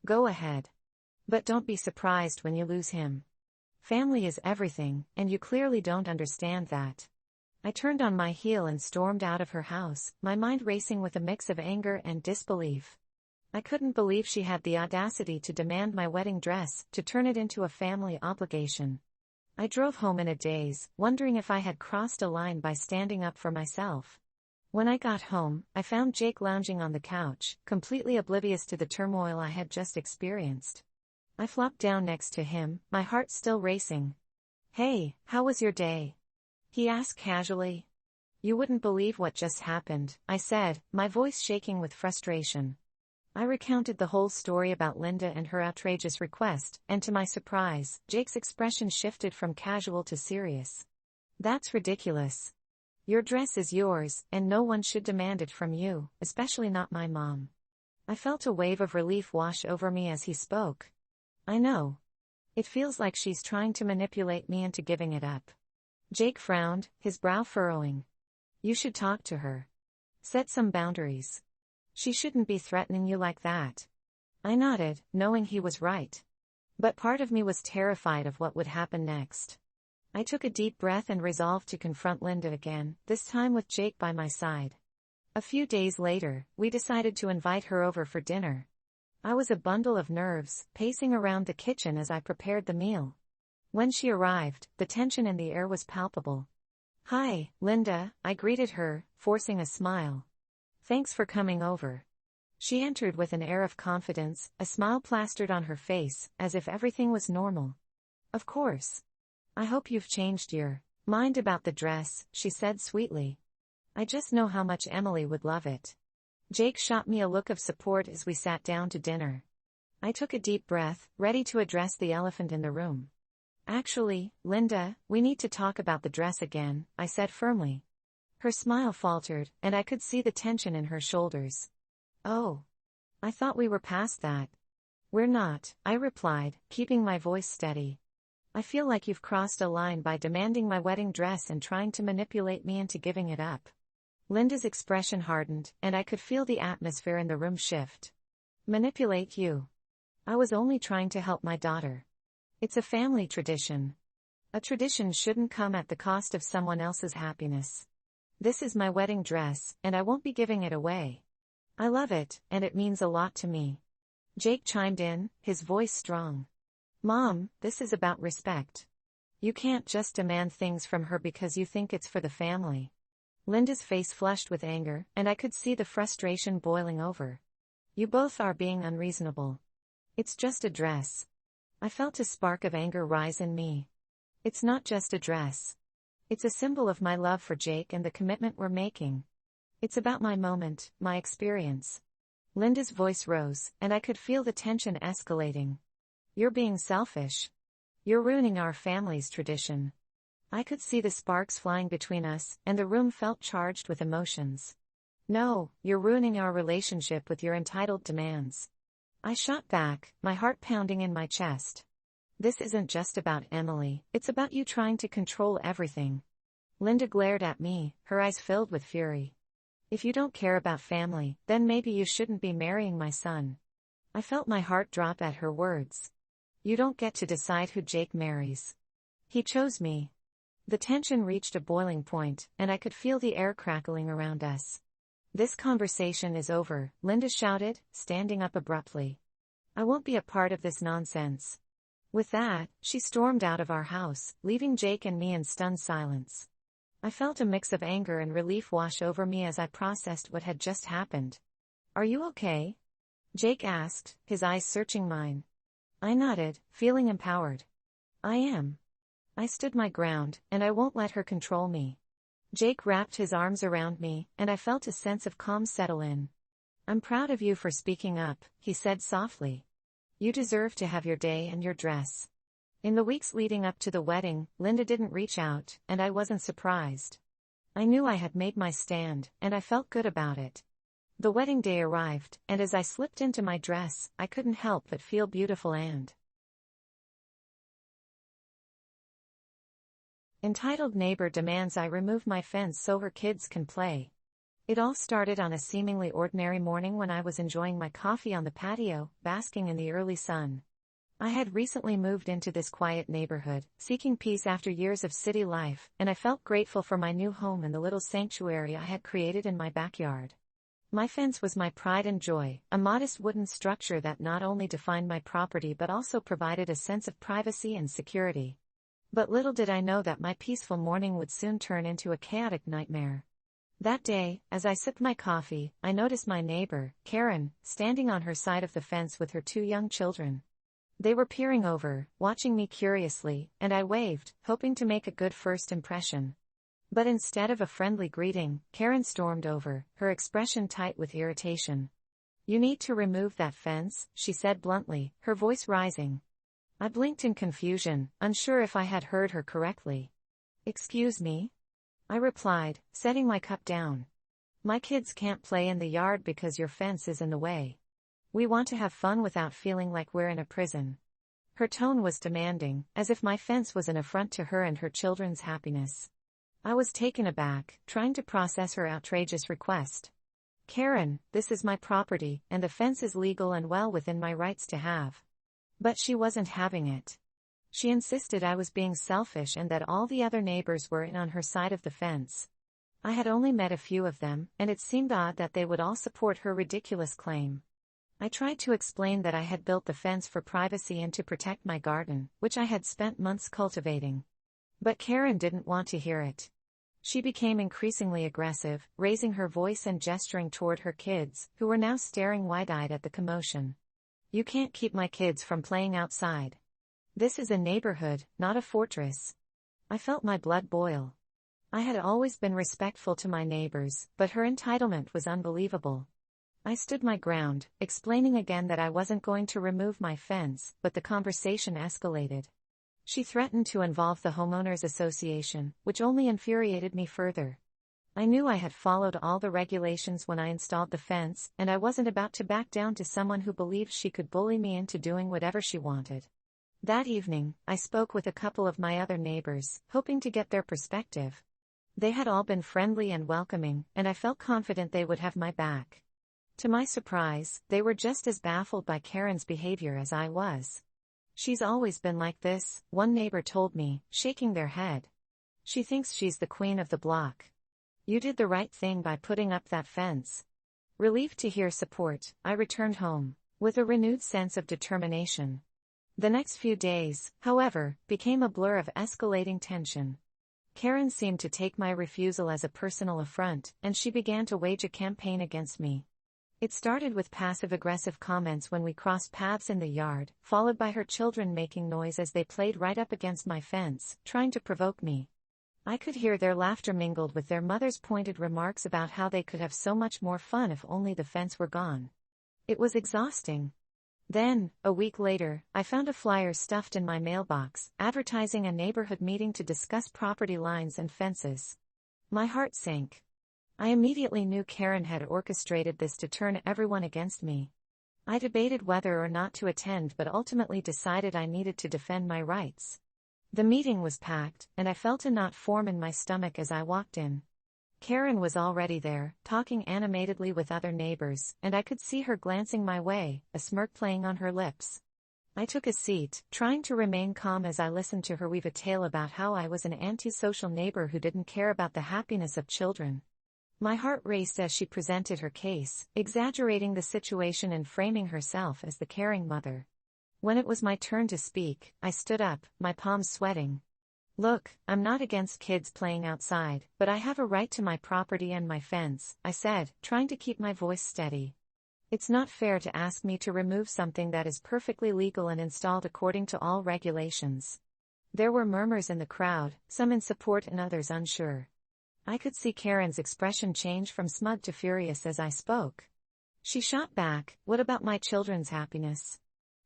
"Go ahead. But don't be surprised when you lose him. Family is everything, and you clearly don't understand that." I turned on my heel and stormed out of her house, my mind racing with a mix of anger and disbelief. I couldn't believe she had the audacity to demand my wedding dress, to turn it into a family obligation. I drove home in a daze, wondering if I had crossed a line by standing up for myself. When I got home, I found Jake lounging on the couch, completely oblivious to the turmoil I had just experienced. I flopped down next to him, my heart still racing. "Hey, how was your day?" he asked casually. "You wouldn't believe what just happened," I said, my voice shaking with frustration. I recounted the whole story about Linda and her outrageous request, and to my surprise, Jake's expression shifted from casual to serious. That's ridiculous. Your dress is yours, and no one should demand it from you, especially not my mom. I felt a wave of relief wash over me as he spoke. I know. It feels like she's trying to manipulate me into giving it up. Jake frowned, his brow furrowing. You should talk to her. Set some boundaries. She shouldn't be threatening you like that. I nodded, knowing he was right. But part of me was terrified of what would happen next. I took a deep breath and resolved to confront Linda again, this time with Jake by my side. A few days later, we decided to invite her over for dinner. I was a bundle of nerves, pacing around the kitchen as I prepared the meal. When she arrived, the tension in the air was palpable. Hi, Linda, I greeted her, forcing a smile. Thanks for coming over. She entered with an air of confidence, a smile plastered on her face, as if everything was normal. Of course. I hope you've changed your mind about the dress, she said sweetly. I just know how much Emily would love it. Jake shot me a look of support as we sat down to dinner. I took a deep breath, ready to address the elephant in the room. Actually, Linda, we need to talk about the dress again, I said firmly. Her smile faltered, and I could see the tension in her shoulders. Oh. I thought we were past that. We're not, I replied, keeping my voice steady. I feel like you've crossed a line by demanding my wedding dress and trying to manipulate me into giving it up. Linda's expression hardened, and I could feel the atmosphere in the room shift. Manipulate you? I was only trying to help my daughter. It's a family tradition. A tradition shouldn't come at the cost of someone else's happiness. This is my wedding dress, and I won't be giving it away. I love it, and it means a lot to me. Jake chimed in, his voice strong. Mom, this is about respect. You can't just demand things from her because you think it's for the family. Linda's face flushed with anger, and I could see the frustration boiling over. You both are being unreasonable. It's just a dress. I felt a spark of anger rise in me. It's not just a dress. It's a symbol of my love for Jake and the commitment we're making. It's about my moment, my experience. Linda's voice rose, and I could feel the tension escalating. You're being selfish. You're ruining our family's tradition. I could see the sparks flying between us, and the room felt charged with emotions. No, you're ruining our relationship with your entitled demands. I shot back, my heart pounding in my chest. This isn't just about Emily, it's about you trying to control everything. Linda glared at me, her eyes filled with fury. If you don't care about family, then maybe you shouldn't be marrying my son. I felt my heart drop at her words. You don't get to decide who Jake marries. He chose me. The tension reached a boiling point, and I could feel the air crackling around us. This conversation is over, Linda shouted, standing up abruptly. I won't be a part of this nonsense. With that, she stormed out of our house, leaving Jake and me in stunned silence. I felt a mix of anger and relief wash over me as I processed what had just happened. Are you okay? Jake asked, his eyes searching mine. I nodded, feeling empowered. I am. I stood my ground, and I won't let her control me. Jake wrapped his arms around me, and I felt a sense of calm settle in. I'm proud of you for speaking up, he said softly. You deserve to have your day and your dress. In the weeks leading up to the wedding, Linda didn't reach out, and I wasn't surprised. I knew I had made my stand, and I felt good about it. The wedding day arrived, and as I slipped into my dress, I couldn't help but feel beautiful and entitled. Neighbor demands I remove my fence so her kids can play. It all started on a seemingly ordinary morning when I was enjoying my coffee on the patio, basking in the early sun. I had recently moved into this quiet neighborhood, seeking peace after years of city life, and I felt grateful for my new home and the little sanctuary I had created in my backyard. My fence was my pride and joy, a modest wooden structure that not only defined my property but also provided a sense of privacy and security. But little did I know that my peaceful morning would soon turn into a chaotic nightmare. That day, as I sipped my coffee, I noticed my neighbor, Karen, standing on her side of the fence with her 2 young children. They were peering over, watching me curiously, and I waved, hoping to make a good first impression. But instead of a friendly greeting, Karen stormed over, her expression tight with irritation. "You need to remove that fence," she said bluntly, her voice rising. I blinked in confusion, unsure if I had heard her correctly. "Excuse me?" I replied, setting my cup down. "My kids can't play in the yard because your fence is in the way. We want to have fun without feeling like we're in a prison." Her tone was demanding, as if my fence was an affront to her and her children's happiness. I was taken aback, trying to process her outrageous request. "Karen, this is my property, and the fence is legal and well within my rights to have." But she wasn't having it. She insisted I was being selfish and that all the other neighbors were in on her side of the fence. I had only met a few of them, and it seemed odd that they would all support her ridiculous claim. I tried to explain that I had built the fence for privacy and to protect my garden, which I had spent months cultivating. But Karen didn't want to hear it. She became increasingly aggressive, raising her voice and gesturing toward her kids, who were now staring wide-eyed at the commotion. "You can't keep my kids from playing outside. This is a neighborhood, not a fortress." I felt my blood boil. I had always been respectful to my neighbors, but her entitlement was unbelievable. I stood my ground, explaining again that I wasn't going to remove my fence, but the conversation escalated. She threatened to involve the homeowners association, which only infuriated me further. I knew I had followed all the regulations when I installed the fence, and I wasn't about to back down to someone who believed she could bully me into doing whatever she wanted. That evening, I spoke with a couple of my other neighbors, hoping to get their perspective. They had all been friendly and welcoming, and I felt confident they would have my back. To my surprise, they were just as baffled by Karen's behavior as I was. "She's always been like this," one neighbor told me, shaking their head. "She thinks she's the queen of the block. You did the right thing by putting up that fence." Relieved to hear support, I returned home, with a renewed sense of determination. The next few days, however, became a blur of escalating tension. Karen seemed to take my refusal as a personal affront, and she began to wage a campaign against me. It started with passive-aggressive comments when we crossed paths in the yard, followed by her children making noise as they played right up against my fence, trying to provoke me. I could hear their laughter mingled with their mother's pointed remarks about how they could have so much more fun if only the fence were gone. It was exhausting. Then, a week later, I found a flyer stuffed in my mailbox, advertising a neighborhood meeting to discuss property lines and fences. My heart sank. I immediately knew Karen had orchestrated this to turn everyone against me. I debated whether or not to attend but ultimately decided I needed to defend my rights. The meeting was packed, and I felt a knot form in my stomach as I walked in. Karen was already there, talking animatedly with other neighbors, and I could see her glancing my way, a smirk playing on her lips. I took a seat, trying to remain calm as I listened to her weave a tale about how I was an antisocial neighbor who didn't care about the happiness of children. My heart raced as she presented her case, exaggerating the situation and framing herself as the caring mother. When it was my turn to speak, I stood up, my palms sweating. "Look, I'm not against kids playing outside, but I have a right to my property and my fence," I said, trying to keep my voice steady. "It's not fair to ask me to remove something that is perfectly legal and installed according to all regulations." There were murmurs in the crowd, some in support and others unsure. I could see Karen's expression change from smug to furious as I spoke. She shot back, "What about my children's happiness?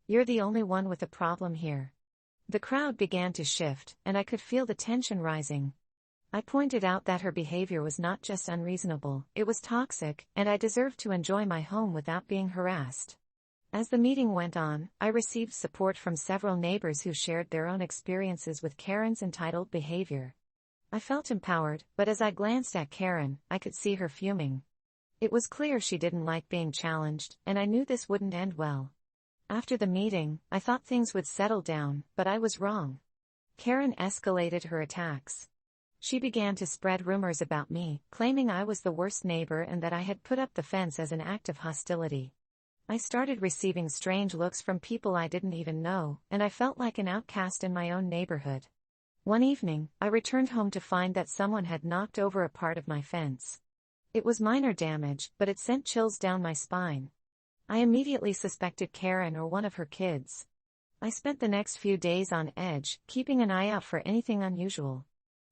You're the only one with a problem here." The crowd began to shift, and I could feel the tension rising. I pointed out that her behavior was not just unreasonable, it was toxic, and I deserved to enjoy my home without being harassed. As the meeting went on, I received support from several neighbors who shared their own experiences with Karen's entitled behavior. I felt empowered, but as I glanced at Karen, I could see her fuming. It was clear she didn't like being challenged, and I knew this wouldn't end well. After the meeting, I thought things would settle down, but I was wrong. Karen escalated her attacks. She began to spread rumors about me, claiming I was the worst neighbor and that I had put up the fence as an act of hostility. I started receiving strange looks from people I didn't even know, and I felt like an outcast in my own neighborhood. One evening, I returned home to find that someone had knocked over a part of my fence. It was minor damage, but it sent chills down my spine. I immediately suspected Karen or one of her kids. I spent the next few days on edge, keeping an eye out for anything unusual.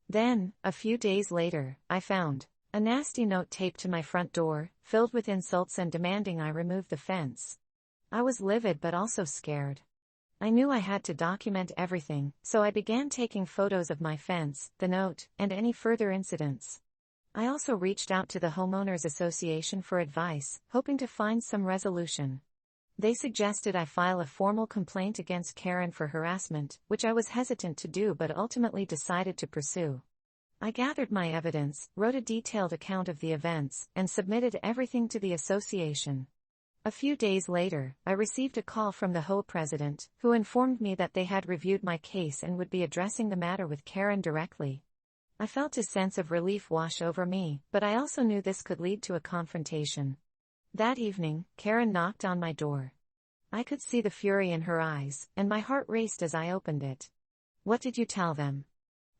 Then, a few days later, I found A nasty note taped to my front door, filled with insults and demanding I remove the fence. I was livid but also scared. I knew I had to document everything, so I began taking photos of my fence, the note, and any further incidents. I also reached out to the Homeowners Association for advice, hoping to find some resolution. They suggested I file a formal complaint against Karen for harassment, which I was hesitant to do but ultimately decided to pursue. I gathered my evidence, wrote a detailed account of the events, and submitted everything to the association. A few days later, I received a call from the HO president, who informed me that they had reviewed my case and would be addressing the matter with Karen directly. I felt a sense of relief wash over me, but I also knew this could lead to a confrontation. That evening, Karen knocked on my door. I could see the fury in her eyes, and my heart raced as I opened it. "What did you tell them?"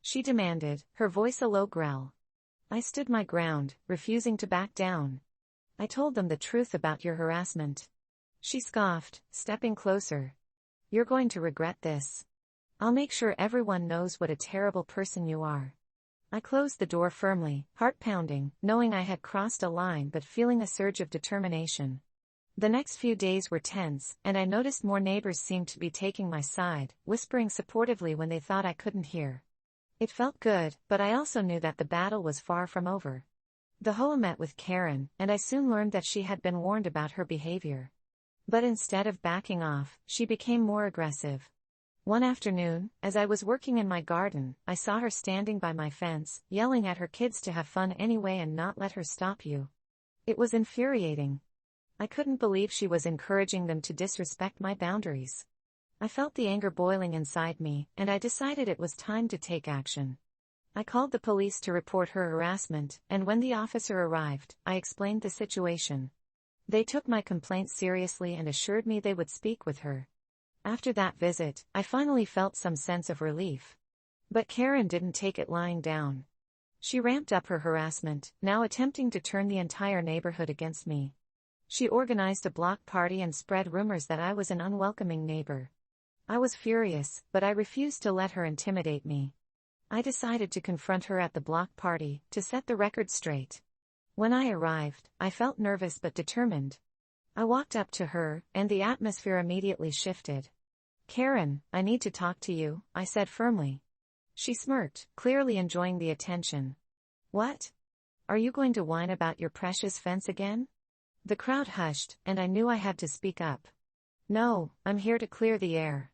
she demanded, her voice a low growl. I stood my ground, refusing to back down. "I told them the truth about your harassment." She scoffed, stepping closer. "You're going to regret this. I'll make sure everyone knows what a terrible person you are." I closed the door firmly, heart pounding, knowing I had crossed a line but feeling a surge of determination. The next few days were tense, and I noticed more neighbors seemed to be taking my side, whispering supportively when they thought I couldn't hear. It felt good, but I also knew that the battle was far from over. The HO met with Karen, and I soon learned that she had been warned about her behavior. But instead of backing off, she became more aggressive. One afternoon, as I was working in my garden, I saw her standing by my fence, yelling at her kids to have fun anyway and not let her stop you. It was infuriating. I couldn't believe she was encouraging them to disrespect my boundaries. I felt the anger boiling inside me, and I decided it was time to take action. I called the police to report her harassment, and when the officer arrived, I explained the situation. They took my complaint seriously and assured me they would speak with her. After that visit, I finally felt some sense of relief. But Karen didn't take it lying down. She ramped up her harassment, now attempting to turn the entire neighborhood against me. She organized a block party and spread rumors that I was an unwelcoming neighbor. I was furious, but I refused to let her intimidate me. I decided to confront her at the block party, to set the record straight. When I arrived, I felt nervous but determined. I walked up to her, and the atmosphere immediately shifted. "Karen, I need to talk to you," I said firmly. She smirked, clearly enjoying the attention. "What? Are you going to whine about your precious fence again?" The crowd hushed, and I knew I had to speak up. "No, I'm here to clear the air.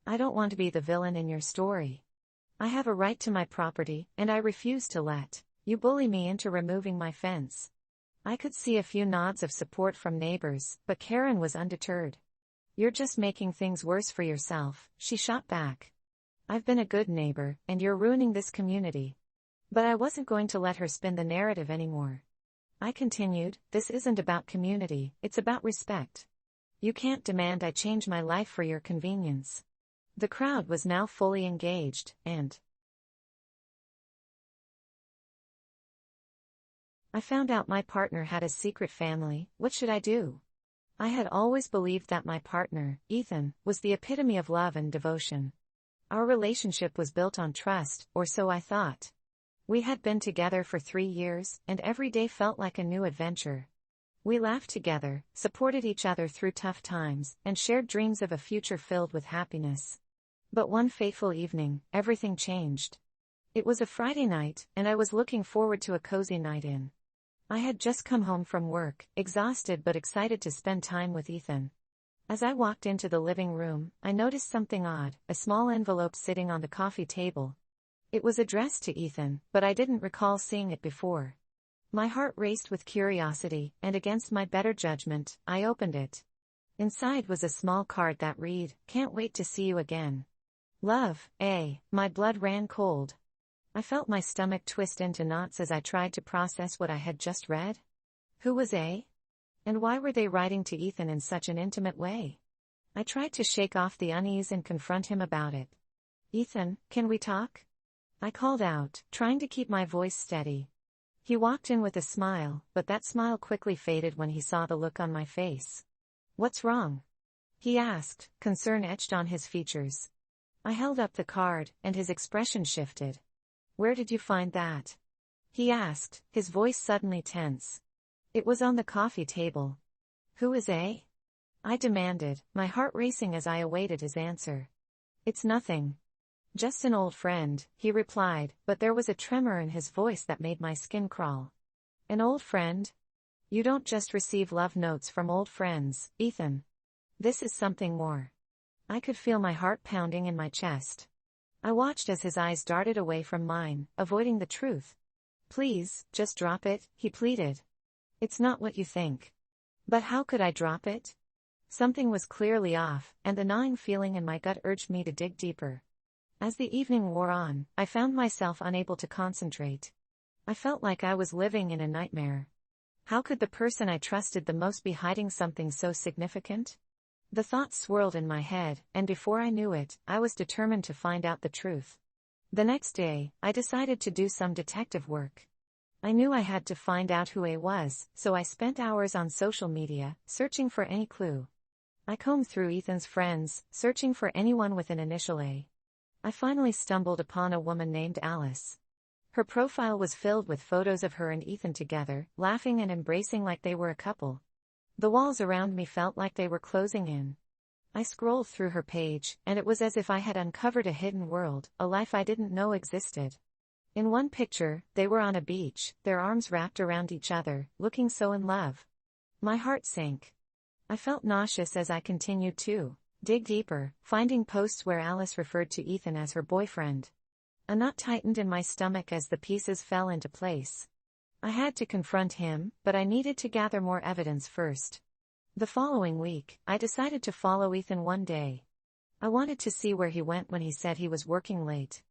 I don't want to be the villain in your story. I have a right to my property, and I refuse to let you bully me into removing my fence." I could see a few nods of support from neighbors, but Karen was undeterred. "You're just making things worse for yourself," she shot back. "I've been a good neighbor, and you're ruining this community." But I wasn't going to let her spin the narrative anymore. I continued, "This isn't about community, it's about respect. You can't demand I change my life for your convenience." The crowd was now fully engaged, and I found out my partner had a secret family. What should I do? I had always believed that my partner, Ethan, was the epitome of love and devotion. Our relationship was built on trust, or so I thought. We had been together for 3 years, and every day felt like a new adventure. We laughed together, supported each other through tough times, and shared dreams of a future filled with happiness. But one fateful evening, everything changed. It was a Friday night, and I was looking forward to a cozy night in. I had just come home from work, exhausted but excited to spend time with Ethan. As I walked into the living room, I noticed something odd, a small envelope sitting on the coffee table. It was addressed to Ethan, but I didn't recall seeing it before. My heart raced with curiosity, and against my better judgment, I opened it. Inside was a small card that read, "Can't wait to see you again. Love, A." My blood ran cold. I felt my stomach twist into knots as I tried to process what I had just read. Who was A? And why were they writing to Ethan in such an intimate way? I tried to shake off the unease and confront him about it. "Ethan, can we talk?" I called out, trying to keep my voice steady. He walked in with a smile, but that smile quickly faded when he saw the look on my face. "What's wrong?" he asked, concern etched on his features. I held up the card, and his expression shifted. "Where did you find that?" he asked, his voice suddenly tense. It was on the coffee table. Who is A? I demanded, my heart racing as I awaited his answer. It's nothing. Just an old friend, he replied, but there was a tremor in his voice that made my skin crawl. An old friend? You don't just receive love notes from old friends, Ethan. This is something more. I could feel my heart pounding in my chest. I watched as his eyes darted away from mine, avoiding the truth. Please, just drop it, he pleaded. It's not what you think. But how could I drop it? Something was clearly off, and the gnawing feeling in my gut urged me to dig deeper. As the evening wore on, I found myself unable to concentrate. I felt like I was living in a nightmare. How could the person I trusted the most be hiding something so significant? The thoughts swirled in my head, and before I knew it, I was determined to find out the truth. The next day, I decided to do some detective work. I knew I had to find out who A was, so I spent hours on social media, searching for any clue. I combed through Ethan's friends, searching for anyone with an initial A. I finally stumbled upon a woman named Alice. Her profile was filled with photos of her and Ethan together, laughing and embracing like they were a couple. The walls around me felt like they were closing in. I scrolled through her page, and it was as if I had uncovered a hidden world, a life I didn't know existed. In one picture, they were on a beach, their arms wrapped around each other, looking so in love. My heart sank. I felt nauseous as I continued to dig deeper, finding posts where Alice referred to Ethan as her boyfriend. A knot tightened in my stomach as the pieces fell into place. I had to confront him, but I needed to gather more evidence first. The following week, I decided to follow Ethan one day. I wanted to see where he went when he said he was working late.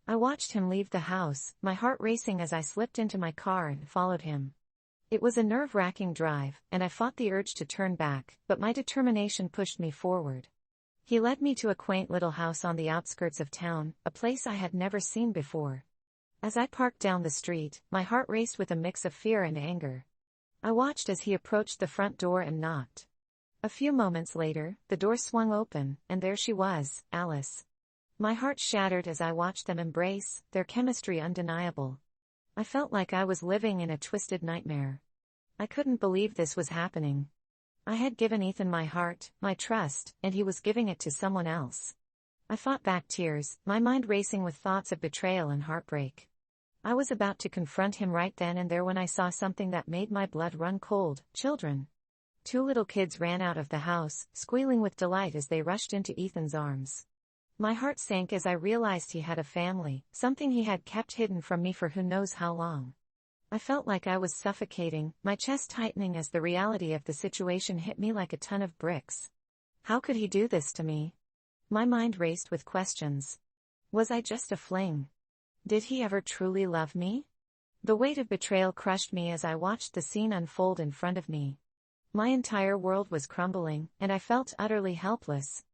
I watched him leave the house, my heart racing as I slipped into my car and followed him. It was a nerve-wracking drive, and I fought the urge to turn back, but my determination pushed me forward. He led me to a quaint little house on the outskirts of town, a place I had never seen before. As I parked down the street, my heart raced with a mix of fear and anger. I watched as he approached the front door and knocked. A few moments later, the door swung open, and there she was, Alice. My heart shattered as I watched them embrace, their chemistry undeniable. I felt like I was living in a twisted nightmare. I couldn't believe this was happening. I had given Ethan my heart, my trust, and he was giving it to someone else. I fought back tears, my mind racing with thoughts of betrayal and heartbreak. I was about to confront him right then and there when I saw something that made my blood run cold: children. 2 little kids ran out of the house, squealing with delight as they rushed into Ethan's arms. My heart sank as I realized he had a family, something he had kept hidden from me for who knows how long. I felt like I was suffocating, my chest tightening as the reality of the situation hit me like a ton of bricks. How could he do this to me? My mind raced with questions. Was I just a fling? Did he ever truly love me? The weight of betrayal crushed me as I watched the scene unfold in front of me. My entire world was crumbling, and I felt utterly helpless.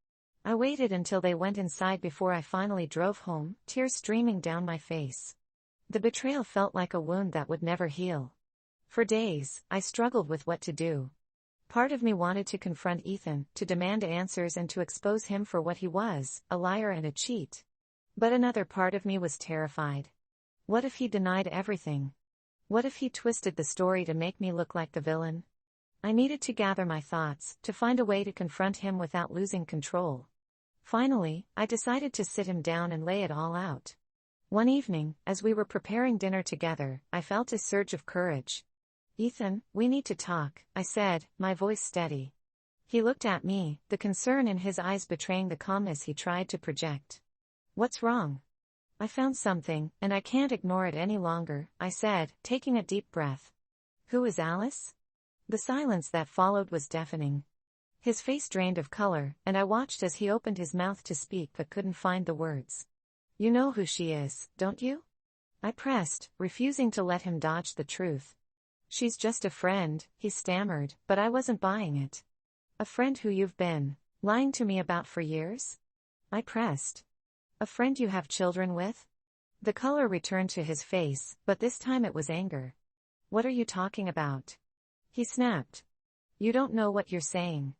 I waited until they went inside before I finally drove home, tears streaming down my face. The betrayal felt like a wound that would never heal. For days, I struggled with what to do. Part of me wanted to confront Ethan, to demand answers and to expose him for what he was, a liar and a cheat. But another part of me was terrified. What if he denied everything? What if he twisted the story to make me look like the villain? I needed to gather my thoughts, to find a way to confront him without losing control. Finally, I decided to sit him down and lay it all out. One evening, as we were preparing dinner together, I felt a surge of courage. "Ethan, we need to talk," I said, my voice steady. He looked at me, the concern in his eyes betraying the calmness he tried to project. "What's wrong?" "I found something, and I can't ignore it any longer," I said, taking a deep breath. "Who is Alice?" The silence that followed was deafening. His face drained of color, and I watched as he opened his mouth to speak but couldn't find the words. "You know who she is, don't you?" I pressed, refusing to let him dodge the truth. "She's just a friend," he stammered, but I wasn't buying it. "A friend who you've been lying to me about for years?" I pressed. "A friend you have children with?" The color returned to his face, but this time it was anger. "What are you talking about?" He snapped. "You don't know what you're saying."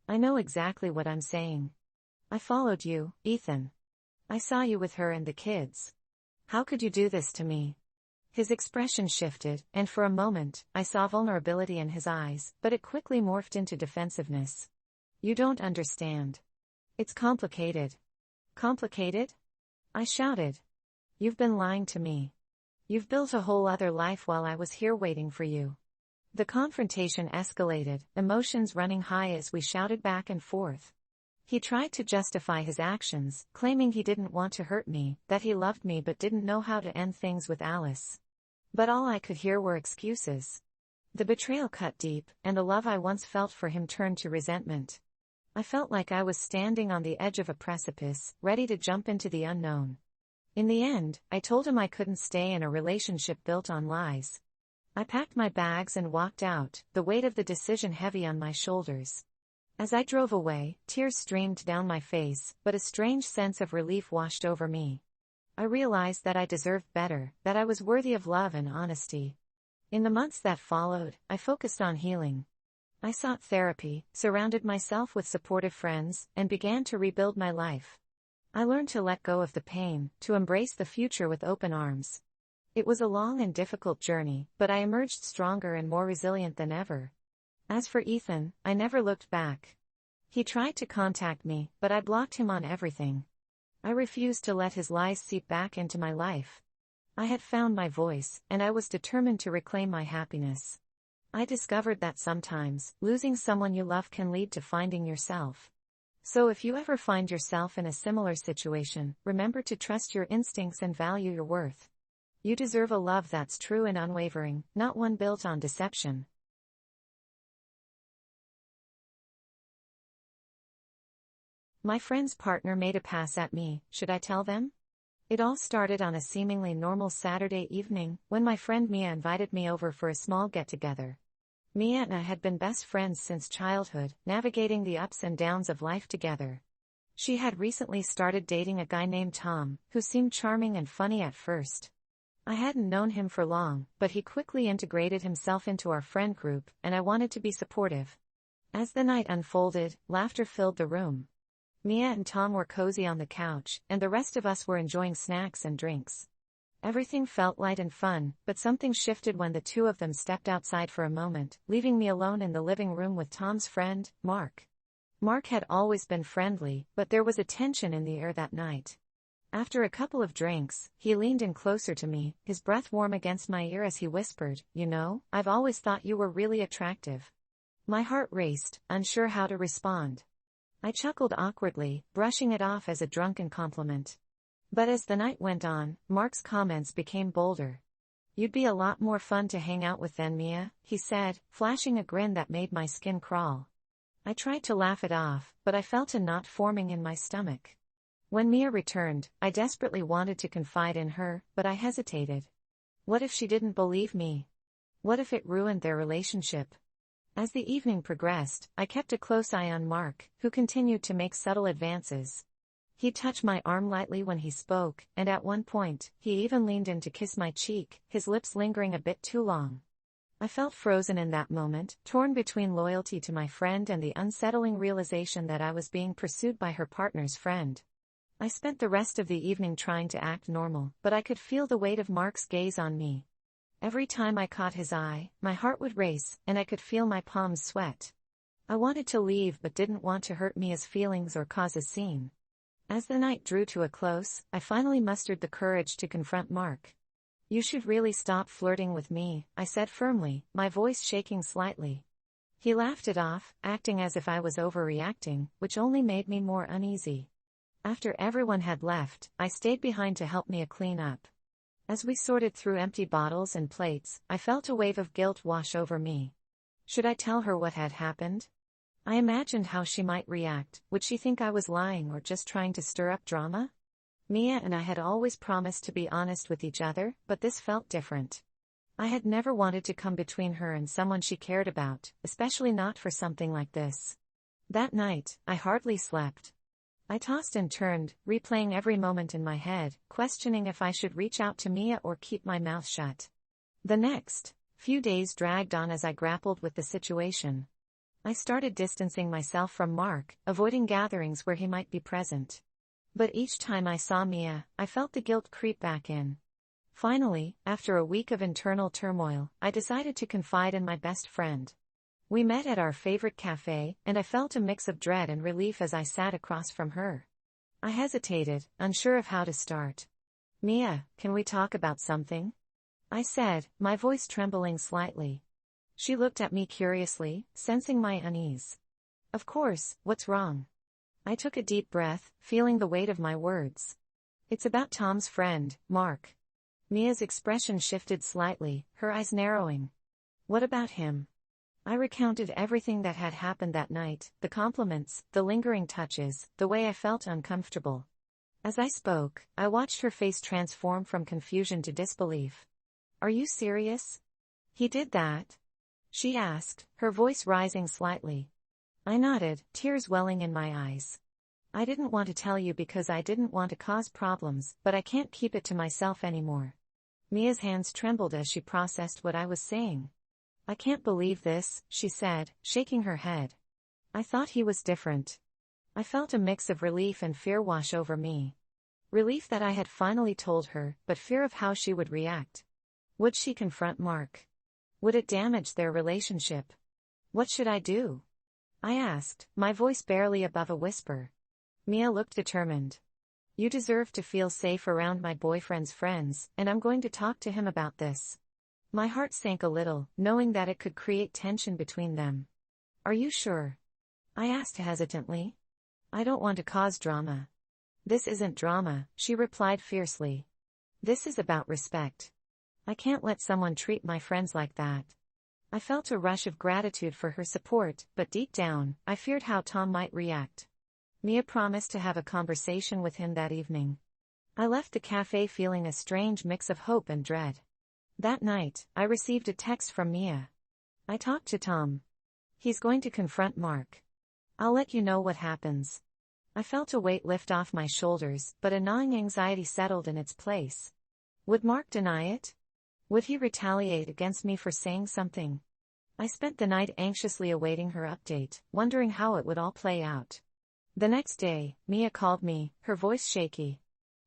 "I know exactly what I'm saying. I followed you, Ethan. I saw you with her and the kids. How could you do this to me?" His expression shifted, and for a moment, I saw vulnerability in his eyes, but it quickly morphed into defensiveness. You don't understand. It's complicated. Complicated? I shouted. You've been lying to me. You've built a whole other life while I was here waiting for you. The confrontation escalated, emotions running high as we shouted back and forth. He tried to justify his actions, claiming he didn't want to hurt me, that he loved me but didn't know how to end things with Alice. But all I could hear were excuses. The betrayal cut deep, and the love I once felt for him turned to resentment. I felt like I was standing on the edge of a precipice, ready to jump into the unknown. In the end, I told him I couldn't stay in a relationship built on lies. I packed my bags and walked out, the weight of the decision heavy on my shoulders. As I drove away, tears streamed down my face, but a strange sense of relief washed over me. I realized that I deserved better, that I was worthy of love and honesty. In the months that followed, I focused on healing. I sought therapy, surrounded myself with supportive friends, and began to rebuild my life. I learned to let go of the pain, to embrace the future with open arms. It was a long and difficult journey, but I emerged stronger and more resilient than ever. As for Ethan, I never looked back. He tried to contact me, but I blocked him on everything. I refused to let his lies seep back into my life. I had found my voice, and I was determined to reclaim my happiness. I discovered that sometimes, losing someone you love can lead to finding yourself. So if you ever find yourself in a similar situation, remember to trust your instincts and value your worth. You deserve a love that's true and unwavering, not one built on deception. My friend's partner made a pass at me. Should I tell them? It all started on a seemingly normal Saturday evening, when my friend Mia invited me over for a small get-together. Mia and I had been best friends since childhood, navigating the ups and downs of life together. She had recently started dating a guy named Tom, who seemed charming and funny at first. I hadn't known him for long, but he quickly integrated himself into our friend group, and I wanted to be supportive. As the night unfolded, laughter filled the room. Mia and Tom were cozy on the couch, and the rest of us were enjoying snacks and drinks. Everything felt light and fun, but something shifted when the two of them stepped outside for a moment, leaving me alone in the living room with Tom's friend, Mark. Mark had always been friendly, but there was a tension in the air that night. After a couple of drinks, he leaned in closer to me, his breath warm against my ear as he whispered, "You know, I've always thought you were really attractive." My heart raced, unsure how to respond. I chuckled awkwardly, brushing it off as a drunken compliment. But as the night went on, Mark's comments became bolder. "You'd be a lot more fun to hang out with than Mia," he said, flashing a grin that made my skin crawl. I tried to laugh it off, but I felt a knot forming in my stomach. When Mia returned, I desperately wanted to confide in her, but I hesitated. What if she didn't believe me? What if it ruined their relationship? As the evening progressed, I kept a close eye on Mark, who continued to make subtle advances. He touched my arm lightly when he spoke, and at one point, he even leaned in to kiss my cheek, his lips lingering a bit too long. I felt frozen in that moment, torn between loyalty to my friend and the unsettling realization that I was being pursued by her partner's friend. I spent the rest of the evening trying to act normal, but I could feel the weight of Mark's gaze on me. Every time I caught his eye, my heart would race, and I could feel my palms sweat. I wanted to leave but didn't want to hurt Mia's feelings or cause a scene. As the night drew to a close, I finally mustered the courage to confront Mark. "You should really stop flirting with me," I said firmly, my voice shaking slightly. He laughed it off, acting as if I was overreacting, which only made me more uneasy. After everyone had left, I stayed behind to help Mia clean up. As we sorted through empty bottles and plates, I felt a wave of guilt wash over me. Should I tell her what had happened? I imagined how she might react. Would she think I was lying or just trying to stir up drama? Mia and I had always promised to be honest with each other, but this felt different. I had never wanted to come between her and someone she cared about, especially not for something like this. That night, I hardly slept. I tossed and turned, replaying every moment in my head, questioning if I should reach out to Mia or keep my mouth shut. The next few days dragged on as I grappled with the situation. I started distancing myself from Mark, avoiding gatherings where he might be present. But each time I saw Mia, I felt the guilt creep back in. Finally, after a week of internal turmoil, I decided to confide in my best friend. We met at our favorite cafe, and I felt a mix of dread and relief as I sat across from her. I hesitated, unsure of how to start. "Mia, can we talk about something?" I said, my voice trembling slightly. She looked at me curiously, sensing my unease. "Of course, what's wrong?" I took a deep breath, feeling the weight of my words. "It's about Tom's friend, Mark." Mia's expression shifted slightly, her eyes narrowing. "What about him?" I recounted everything that had happened that night, the compliments, the lingering touches, the way I felt uncomfortable. As I spoke, I watched her face transform from confusion to disbelief. "Are you serious? He did that?" she asked, her voice rising slightly. I nodded, tears welling in my eyes. "I didn't want to tell you because I didn't want to cause problems, but I can't keep it to myself anymore." Mia's hands trembled as she processed what I was saying. "I can't believe this," she said, shaking her head. "I thought he was different." I felt a mix of relief and fear wash over me. Relief that I had finally told her, but fear of how she would react. Would she confront Mark? Would it damage their relationship? "What should I do?" I asked, my voice barely above a whisper. Mia looked determined. "You deserve to feel safe around my boyfriend's friends, and I'm going to talk to him about this." My heart sank a little, knowing that it could create tension between them. "Are you sure?" I asked hesitantly. "I don't want to cause drama." "This isn't drama," she replied fiercely. "This is about respect. I can't let someone treat my friends like that." I felt a rush of gratitude for her support, but deep down, I feared how Tom might react. Mia promised to have a conversation with him that evening. I left the cafe feeling a strange mix of hope and dread. That night, I received a text from Mia. "I talked to Tom. He's going to confront Mark. I'll let you know what happens." I felt a weight lift off my shoulders, but a gnawing anxiety settled in its place. Would Mark deny it? Would he retaliate against me for saying something? I spent the night anxiously awaiting her update, wondering how it would all play out. The next day, Mia called me, her voice shaky.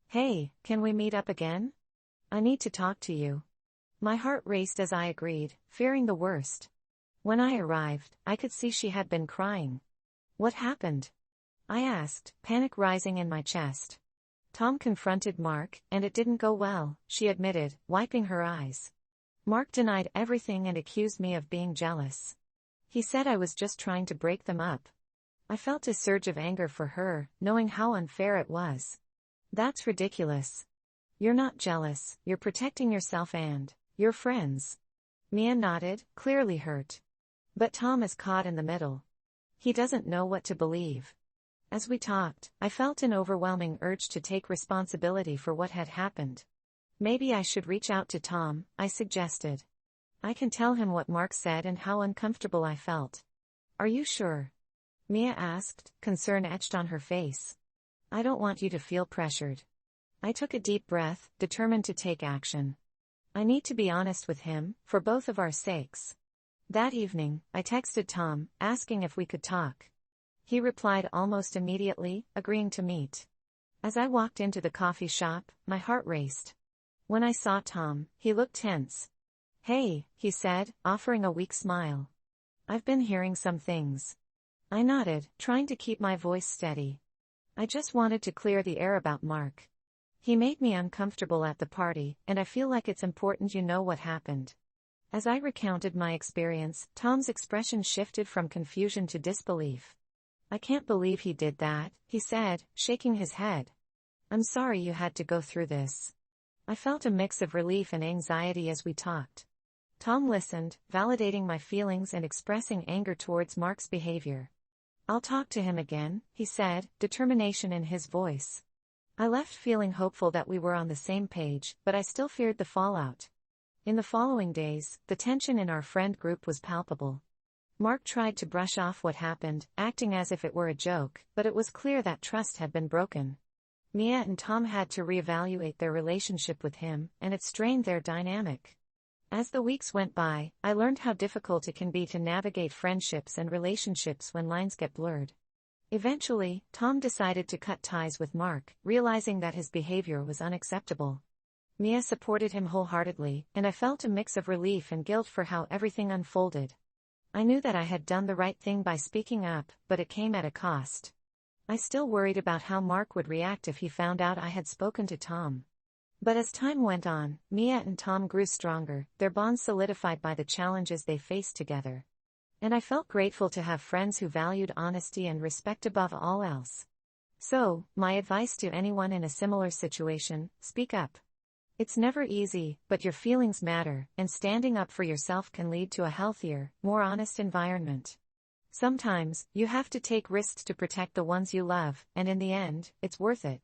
"Hey, can we meet up again? I need to talk to you." My heart raced as I agreed, fearing the worst. When I arrived, I could see she had been crying. "What happened?" I asked, panic rising in my chest. "Tom confronted Mark, and it didn't go well," she admitted, wiping her eyes. "Mark denied everything and accused me of being jealous. He said I was just trying to break them up." I felt a surge of anger for her, knowing how unfair it was. "That's ridiculous. You're not jealous, you're protecting yourself and your friends." Mia nodded, clearly hurt. "But Tom is caught in the middle. He doesn't know what to believe." As we talked, I felt an overwhelming urge to take responsibility for what had happened. "Maybe I should reach out to Tom," I suggested. "I can tell him what Mark said and how uncomfortable I felt." "Are you sure?" Mia asked, concern etched on her face. "I don't want you to feel pressured." I took a deep breath, determined to take action. "I need to be honest with him, for both of our sakes." That evening, I texted Tom, asking if we could talk. He replied almost immediately, agreeing to meet. As I walked into the coffee shop, my heart raced. When I saw Tom, he looked tense. "Hey," he said, offering a weak smile. "I've been hearing some things." I nodded, trying to keep my voice steady. "I just wanted to clear the air about Mark. He made me uncomfortable at the party, and I feel like it's important you know what happened." As I recounted my experience, Tom's expression shifted from confusion to disbelief. "I can't believe he did that," he said, shaking his head. "I'm sorry you had to go through this." I felt a mix of relief and anxiety as we talked. Tom listened, validating my feelings and expressing anger towards Mark's behavior. "I'll talk to him again," he said, determination in his voice. I left feeling hopeful that we were on the same page, but I still feared the fallout. In the following days, the tension in our friend group was palpable. Mark tried to brush off what happened, acting as if it were a joke, but it was clear that trust had been broken. Mia and Tom had to reevaluate their relationship with him, and it strained their dynamic. As the weeks went by, I learned how difficult it can be to navigate friendships and relationships when lines get blurred. Eventually, Tom decided to cut ties with Mark, realizing that his behavior was unacceptable. Mia supported him wholeheartedly, and I felt a mix of relief and guilt for how everything unfolded. I knew that I had done the right thing by speaking up, but it came at a cost. I still worried about how Mark would react if he found out I had spoken to Tom. But as time went on, Mia and Tom grew stronger, their bond solidified by the challenges they faced together. And I felt grateful to have friends who valued honesty and respect above all else. So, my advice to anyone in a similar situation: speak up. It's never easy, but your feelings matter, and standing up for yourself can lead to a healthier, more honest environment. Sometimes, you have to take risks to protect the ones you love, and in the end, it's worth it.